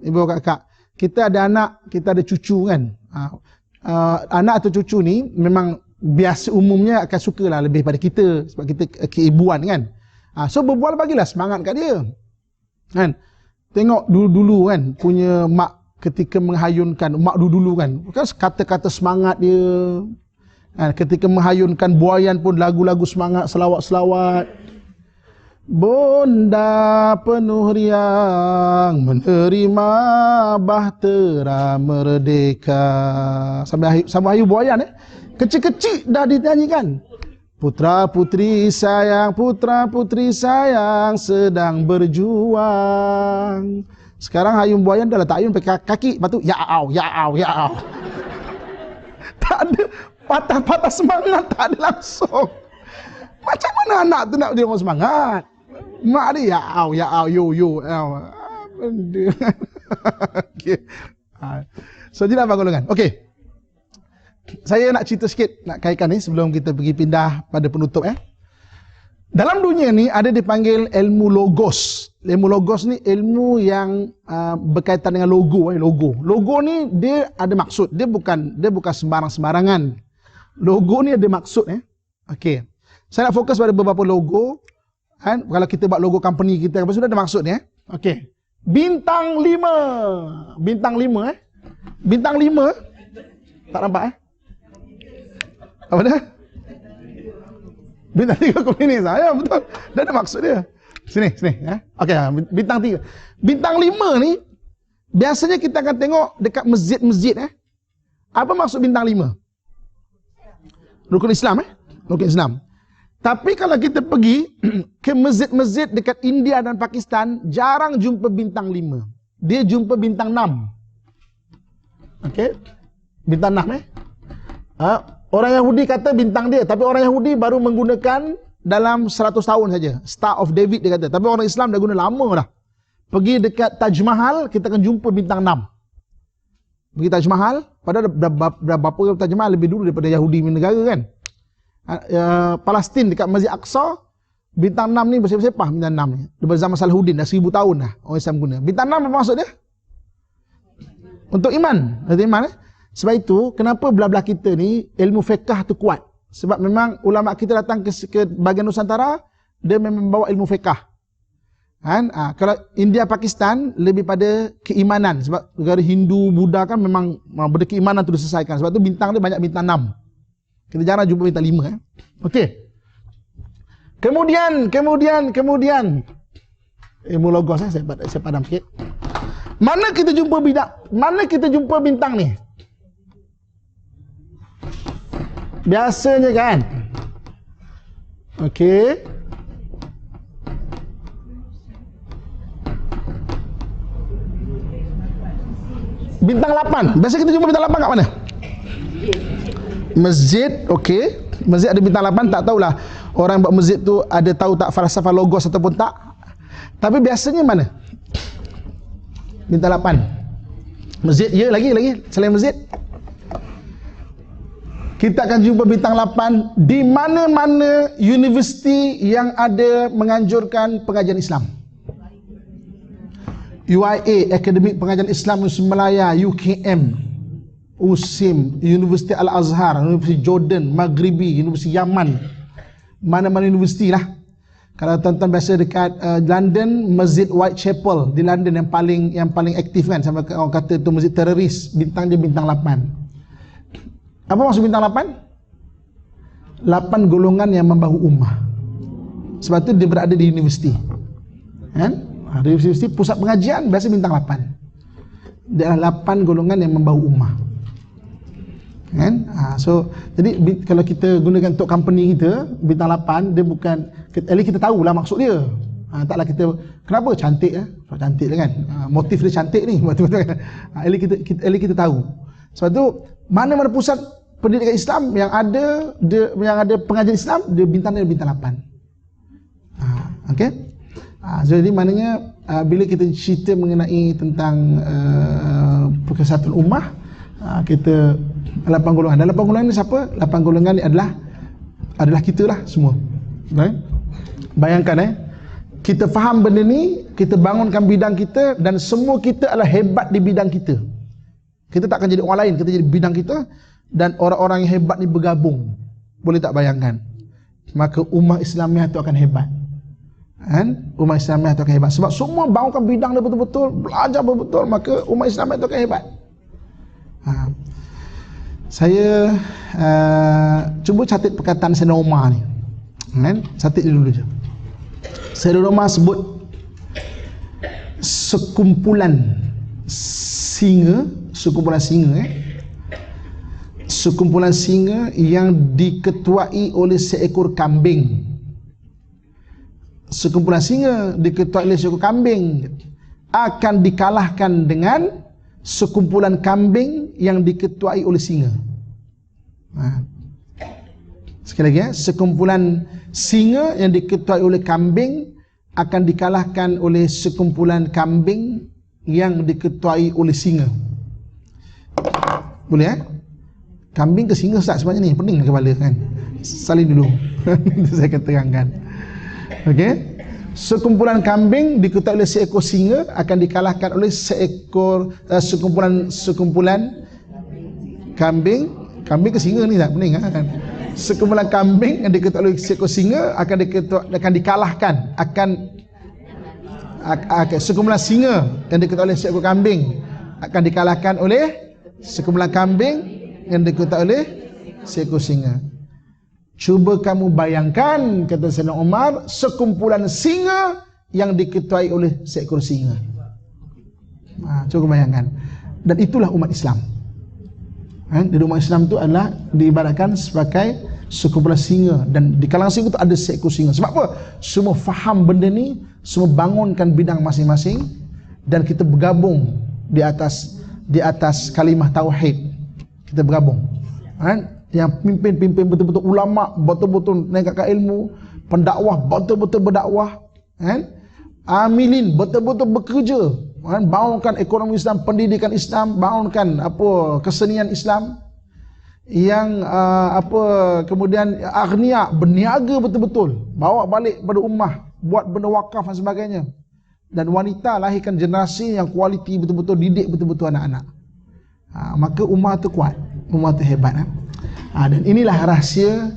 ibu akak-akak. Kita ada anak, kita ada cucu, kan? Anak atau cucu ni memang biasa umumnya akan suka lah lebih pada kita sebab kita keibuan kan. So berbual bagilah semangat kat dia. Kan? Tengok dulu-dulu kan punya mak ketika menghayunkan mak dulu kan. Kan kata-kata semangat dia. Kan? Ketika menghayunkan buayan pun lagu-lagu semangat, selawat-selawat. Bonda penuh riang menerima bahtera merdeka. Sampai Ayu buayan kecil-kecil dah dinyanyikan. Putra putri sayang sedang berjuang. Sekarang hayun buayan dah letak ayun pakai kaki, lepas tu ya au. Tak ada patah-patah semangat, tak ada langsung. Macam mana anak tu nak dia orang semangat? Mak dia ya au yo. Benda. Okey. So inilah golongan. Okey. Saya nak cerita sikit, nak kaitkan ni sebelum kita pergi pindah pada penutup. Dalam dunia ni ada dipanggil ilmu logos. Ilmu logos ni ilmu yang berkaitan dengan logo. Logo ni dia ada maksud. Dia bukan sembarang-sembarangan. Logo ni ada maksud. Okey. Saya nak fokus pada beberapa logo. Kan? Kalau kita buat logo company kita, apa sudah ada maksud ni. Okey. Bintang 5. Bintang 5 Bintang 5. Tak nampak Apa dia? Bintang 3 company saya betul. Dah ada maksud dia. Sini. Okey, bintang 3. Bintang 5 ni biasanya kita akan tengok dekat masjid-masjid Apa maksud bintang 5? Rukun Islam Rukun Islam. Tapi kalau kita pergi ke masjid-masjid dekat India dan Pakistan, jarang jumpa bintang 5. Dia jumpa bintang 6. Okey. Bintang 6 Orang Yahudi kata bintang dia, tapi orang Yahudi baru menggunakan dalam 100 tahun saja. Star of David dia kata. Tapi orang Islam dah guna lama dah. Pergi dekat Taj Mahal, kita akan jumpa bintang 6. Pergi Taj Mahal, padahal berapa Taj Mahal lebih dulu daripada Yahudi punya negara kan. Palestin dekat Masjid Aqsa, bintang 6 ni bersepah bintang 6 ni. Daripada zaman Salahuddin dah 1000 tahun dah orang Islam guna. Bintang 6 apa maksud dia? Untuk iman. Sebab itu kenapa belah-belah kita ni ilmu fiqh tu kuat. Sebab memang ulama kita datang ke bahagian Nusantara, dia memang bawa ilmu fiqh. Kan? Kalau India Pakistan lebih pada keimanan. Sebab negara Hindu, Buddha kan memang benda keimanan tu diselesaikan. Sebab tu bintang dia banyak bintang 6. Kita jarang jumpa bintang 5. Okey. Kemudian ilmu logos saya padam sikit. Mana kita jumpa bintang ni? Biasanya kan. Okey. Bintang 8. Biasa kita jumpa bintang 8 kat mana? Masjid, okey. Masjid ada bintang 8, tak tahulah orang buat masjid tu ada tahu tak falsafah logos ataupun tak. Tapi biasanya mana? Bintang 8. Masjid, ya lagi selain masjid. Kita akan jumpa bintang 8 di mana-mana universiti yang ada menganjurkan pengajian Islam. UIA, Akademik Pengajian Islam Muslim Malaya, UKM, USIM, Universiti Al-Azhar, Universiti Jordan, Maghribi, Universiti Yaman, mana-mana universiti lah. Kalau tuan-tuan biasa dekat London, Masjid Whitechapel di London yang paling aktif kan, sampai orang kata tu masjid teroris, bintang dia bintang 8. Apa maksud bintang 8? 8 golongan yang membahu ummah. Sebab tu dia berada di universiti. Kan? Di universiti pusat pengajian biasa bintang 8. Dia adalah 8 golongan yang membahu ummah. Kan? So jadi kalau kita gunakan untuk company kita bintang 8, dia bukan at least kita tahulah maksud dia. Taklah kita kenapa cantik cantik kan. Motif dia cantik ni betul-betul kan. At least kita tahu. Sebab tu mana-mana pusat pendidikan Islam yang ada pengajian Islam, dia bintang 8. Okey. Jadi maknanya bila kita cerita mengenai tentang persatuan ummah, kita 8 golongan. Dan 8 golongan ni siapa? 8 golongan ni adalah kita lah semua. Right? Bayangkan kita faham benda ni, kita bangunkan bidang kita dan semua kita adalah hebat di bidang kita. Kita tak akan jadi orang lain, kita jadi bidang kita, dan orang-orang yang hebat ni bergabung. Boleh tak bayangkan? Maka ummah Islamiah itu akan hebat. Kan? Ummah Islamiah itu akan hebat. Sebab semua bangunkan bidang dia betul-betul, belajar betul-betul, maka ummah Islamiah itu akan hebat. Saya cuba catat perkataan Sayyidina Umar ni. Kan? Catat dulu je. Sayyidina Umar sebut sekumpulan singa, sekumpulan singa yang diketuai oleh seekor kambing. Sekumpulan singa diketuai oleh seekor kambing akan dikalahkan dengan sekumpulan kambing yang diketuai oleh singa. Sekali lagi, sekumpulan singa yang diketuai oleh kambing akan dikalahkan oleh sekumpulan kambing yang diketuai oleh singa. Boleh Kambing ke singa Ustaz sebenarnya ni pening kepala kan. Salin dulu. Saya akan terangkan. Okey. Sekumpulan kambing diketuai oleh seekor singa akan dikalahkan oleh sekumpulan kambing ke singa ni tak pening kan. Sekumpulan kambing yang diketuai oleh seekor singa akan dikalahkan sekumpulan singa yang diketuai oleh seekor kambing akan dikalahkan oleh sekumpulan kambing yang diketuai oleh seekor singa. Cuba kamu bayangkan, kata Sayyidina Umar, sekumpulan singa yang diketuai oleh seekor singa. Cuba bayangkan. Dan itulah umat Islam. Dan umat Islam itu adalah diibaratkan sebagai sekumpulan singa, dan di kalangan singa itu ada seekor singa. Sebab apa? Semua faham benda ni, semua bangunkan bidang masing-masing, dan kita bergabung di atas kalimah tauhid. Kita bergabung. Yang pimpin betul-betul ulama, betul-betul menegakkan ilmu, pendakwah betul-betul berdakwah, amilin betul-betul bekerja, bangunkan ekonomi Islam, pendidikan Islam, bangunkan kesenian Islam, yang kemudian aghnia berniaga betul-betul, bawa balik pada ummah, buat benda wakaf dan sebagainya. Dan wanita lahirkan generasi yang kualiti betul-betul, didik betul-betul anak-anak. Maka ummah tu kuat, ummah tu hebat. Dan inilah rahsia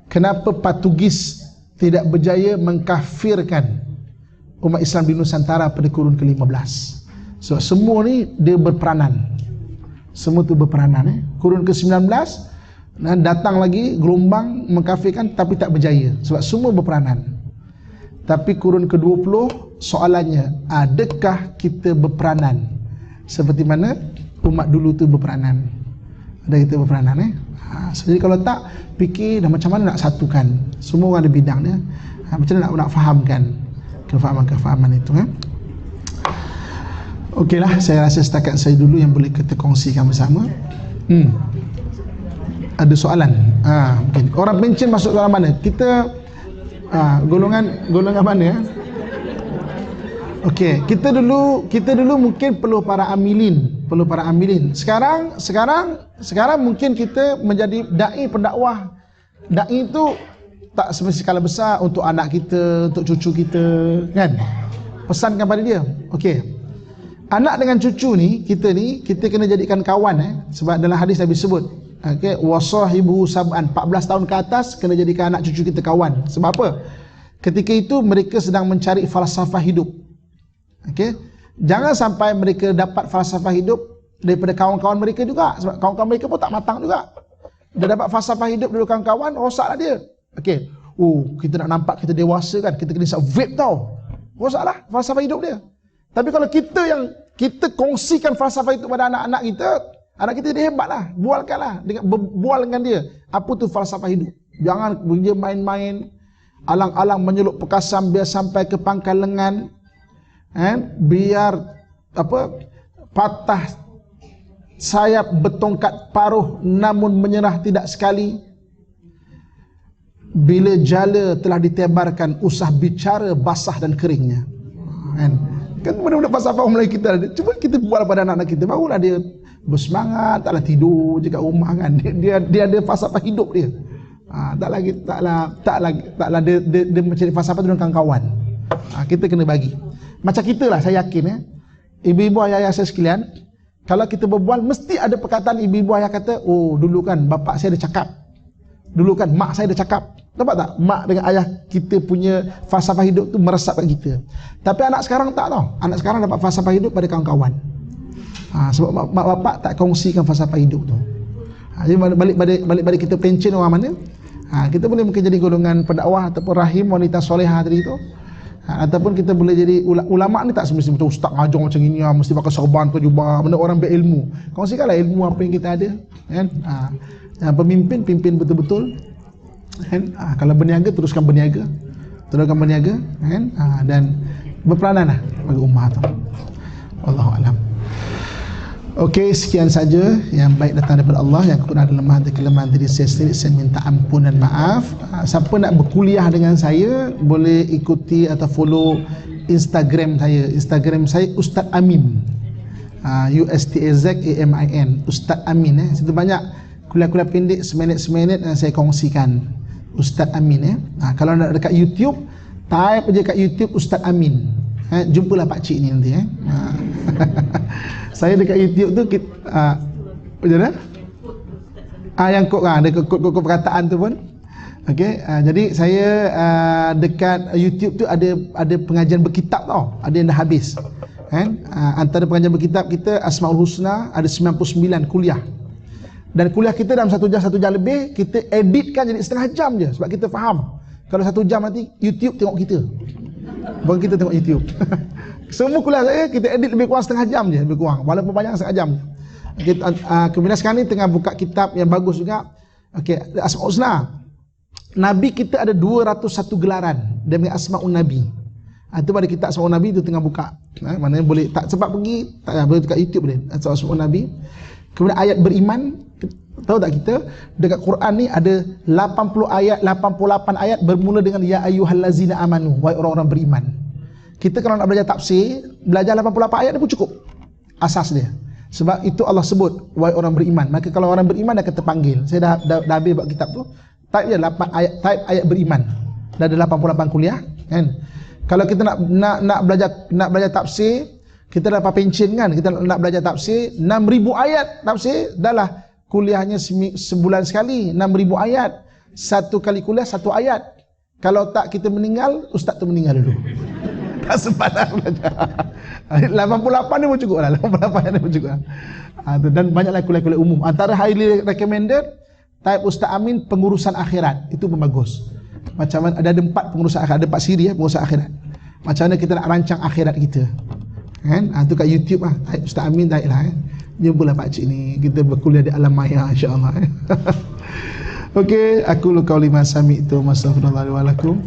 kenapa Portugis tidak berjaya mengkafirkan umat Islam di Nusantara pada kurun ke-15. So semua ni dia berperanan. Semua tu berperanan. Kurun ke-19 datang lagi gelombang mengkafirkan tapi tak berjaya, sebab semua berperanan. Tapi kurun ke-20 soalannya, adakah kita berperanan seperti mana umat dulu tu berperanan? Ada kita berperanan jadi kalau tak, fikir dah macam mana nak satukan. Semua orang ada bidang dia. Macam mana nak fahamkan kefahaman itu. Okeylah, saya rasa setakat saya dulu yang boleh kita kongsikan bersama. Ada soalan? Mungkin orang pencen masuk dalam mana? Kita golongan mana? Okey, kita dulu mungkin perlu para amilin. Sekarang mungkin kita menjadi dai pendakwah. Dai itu tak semestinya skala besar, untuk anak kita, untuk cucu kita, kan? Pesankan pada dia. Okey. Anak dengan cucu ni, kita kena jadikan kawan sebab dalam hadis Nabi sebut, okey, wasahibu sab'an, 14 tahun ke atas kena jadikan anak cucu kita kawan. Sebab apa? Ketika itu mereka sedang mencari falsafah hidup. Okey. Jangan sampai mereka dapat falsafah hidup daripada kawan-kawan mereka juga, sebab kawan-kawan mereka pun tak matang juga. Dia dapat falsafah hidup dari kawan-kawan, rosaklah dia. Okey. Kita nak nampak kita dewasa kan, kita kena isap vape tau. Rosaklah falsafah hidup dia. Tapi kalau kita kongsikan falsafah itu pada anak-anak kita dia hebatlah. Bual dengan dia. Apa tu falsafah hidup? Jangan dia main-main, alang-alang menyelup pekasam biar sampai ke pangkal lengan. Biar patah sayap bertongkat paruh namun menyerah tidak sekali. Bila jala telah ditebarkan, usah bicara basah dan keringnya. Kan benda-benda falsafah Melayu kita, cuba kita buat pada anak-anak kita, barulah dia bersemangat, taklah tidur je kat rumah kan. Dia ada falsafah hidup dia. Taklah dia mencari falsafah tu dengan kawan-kawan. Kita kena bagi. Macam kita lah, saya yakin ibu-ibu, ayah-ayah saya sekalian, kalau kita berbual mesti ada perkataan ibu-ibu ayah kata, oh dulu kan bapak saya ada cakap, dulu kan mak saya ada cakap. Nampak tak? Mak dengan ayah kita punya falsafah hidup tu meresap kat kita. Tapi anak sekarang tak tau. Anak sekarang dapat falsafah hidup pada kawan-kawan. Sebab mak bapak tak kongsikan falsafah hidup tu. Jadi balik kita pencen orang mana, kita boleh mungkin jadi golongan pendakwah ataupun rahim wanita solehah tadi tu. Ataupun kita boleh jadi ulama ni tak semestinya betul ustaz ngajar macam ini mesti pakai serban ke jubah, benda orang berilmu. Kongsikanlah ilmu apa yang kita ada, kan? Pemimpin pimpin betul-betul, kan? Kalau berniaga teruskan berniaga, kan? Dan berperananlah bagi ummah tu. Wallahu a'lam. Okey, sekian saja yang baik datang daripada Allah, yang kurang ada lemah dan kelemahan diri saya sendiri, saya minta ampun dan maaf. Siapa nak berkuliah dengan saya boleh ikuti atau follow Instagram saya. Instagram saya Ustaz Amin. USTAZAMIN, Ustaz Amin. Situ banyak kuliah-kuliah pendek seminit-seminit yang saya kongsikan. Ustaz Amin. Kalau nak dekat YouTube, type je kat YouTube Ustaz Amin. Jumpalah pak cik ni nanti. Saya dekat YouTube tu macam mana? Yang kod ada kod perkataan tu pun. Okey, jadi saya dekat YouTube tu ada pengajian berkitab tau. Ada yang dah habis. Kan? Antara pengajian berkitab kita Asmaul Husna ada 99 kuliah. Dan kuliah kita dalam 1 jam lebih, kita editkan jadi setengah jam je sebab kita faham. Kalau 1 jam nanti YouTube tengok kita. Bukan kita tengok YouTube. Semua kuliah saya kita edit lebih kurang setengah jam je, lebih kurang. Walaupun banyak setengah jam. Kemudian sekarang ni tengah buka kitab yang bagus juga. Okey, Asmaul Husna. Nabi kita ada 201 gelaran demi Asmaul Nabi. Itu pada kitab Asmaul Nabi tu tengah buka. Maknanya boleh tak sempat pergi, tak boleh dekat YouTube boleh. Asmaul Nabi. Kemudian ayat beriman, tahu tak kita dekat Quran ni ada 80 ayat, 88 ayat bermula dengan ya ayyuhallazina amanu, wahai orang-orang beriman. Kita kalau nak belajar tafsir, belajar 88 ayat dia pun cukup. Asas dia. Sebab itu Allah sebut wahai orang beriman. Maka kalau orang beriman dia akan terpanggil. Saya dah habis buat kitab tu. Type je 8 ayat, type ayat beriman. Dah ada 88 kuliah, kan? Kalau kita nak belajar tafsir, kita dapat pension kan, kita nak belajar tafsir 6,000 ayat tafsir, dahlah kuliahnya sebulan sekali 6,000 ayat. Satu kali kuliah 1 ayat. Kalau tak kita meninggal, ustaz tu meninggal dulu. Tak sempat nak belajar. 88 ni pun cukup lah. 88 ni pun cukup lah. Dan banyaklah kuliah-kuliah umum. Antara highly recommended, type Ustaz Amin pengurusan akhirat. Itu pun bagus. Macam mana, ada 4 pengurusan akhirat, ada 4 siri pengurusan akhirat. Macam mana kita nak rancang akhirat kita. Kan? Itu kat YouTube lah. Type Ustaz Amin, type lah. Jumpalah pak cik ni. Kita berkuliah di alam maya insya-Allah. Okey, aku lu qauli ma sami'tu mastaghfirullahi wa lakum.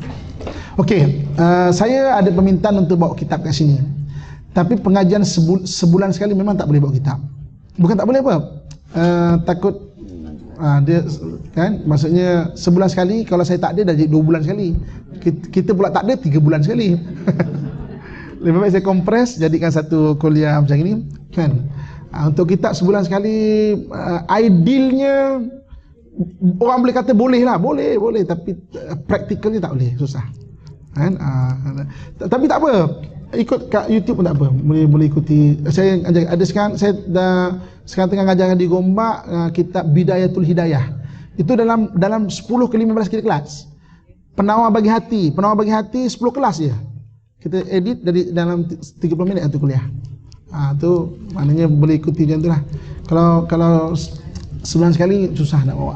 Okey, saya ada permintaan untuk bawa kitab kat sini. Tapi pengajian sebulan sekali memang tak boleh bawa kitab. Bukan tak boleh apa? Takut dia kan, maksudnya sebulan sekali, kalau saya tak ada dah jadi 2 bulan sekali. Kita pula tak ada 3 bulan sekali. Lebih baik saya kompres jadikan satu kuliah macam ini, kan? Untuk kitab sebulan sekali, idealnya orang boleh kata boleh lah, boleh, tapi practically tak boleh, susah. Kan? Tapi tak apa, ikut kat YouTube pun tak apa, boleh ikuti. Saya ada sekarang tengah ngajar di Gombak kitab Bidayatul Hidayah. Itu dalam 10 ke 15 kali kelas. Penawar bagi hati 10 kelas je. Kita edit dalam 30 minit satu kuliah. Tu maknanya boleh ikuti macam tu lah. Kalau sebulan sekali susah nak bawa.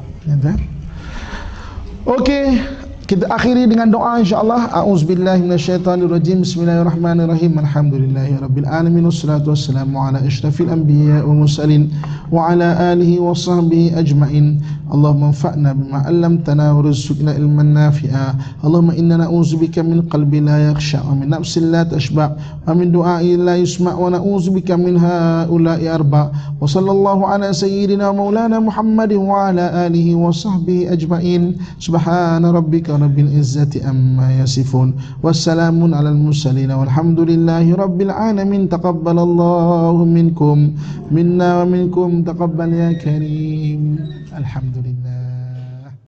Okey, kita akhiri dengan doa insya-Allah. A'udzubillahi minasyaitonirrajim. Bismillahirrahmanirrahim. Alhamdulillahirabbil alamin wassalatu wassalamu ala asyrafil anbiya wa mursalin wa ala alihi wa sahbihi ajmain. Allahumma anfa'na bima 'allamtana warzuqna ilman nafi'a. Allahumma inna na'udzubika min qalbin la yakhsha wa min nafsin la tashba' wa min du'a'in la yusma' wa na'udzubika min ha'ula'i arba'. Wa sallallahu ala sayyidina maulana Muhammadin wa ala alihi wa sahbihi ajmain. Subhana rabbika rabbil izzati amma yasifun. Wassalamun alal mursalin walhamdulillahi rabbil alamin. Taqabbalallahu minkum minna wa minkum taqabbal ya karim. Alhamdulillah.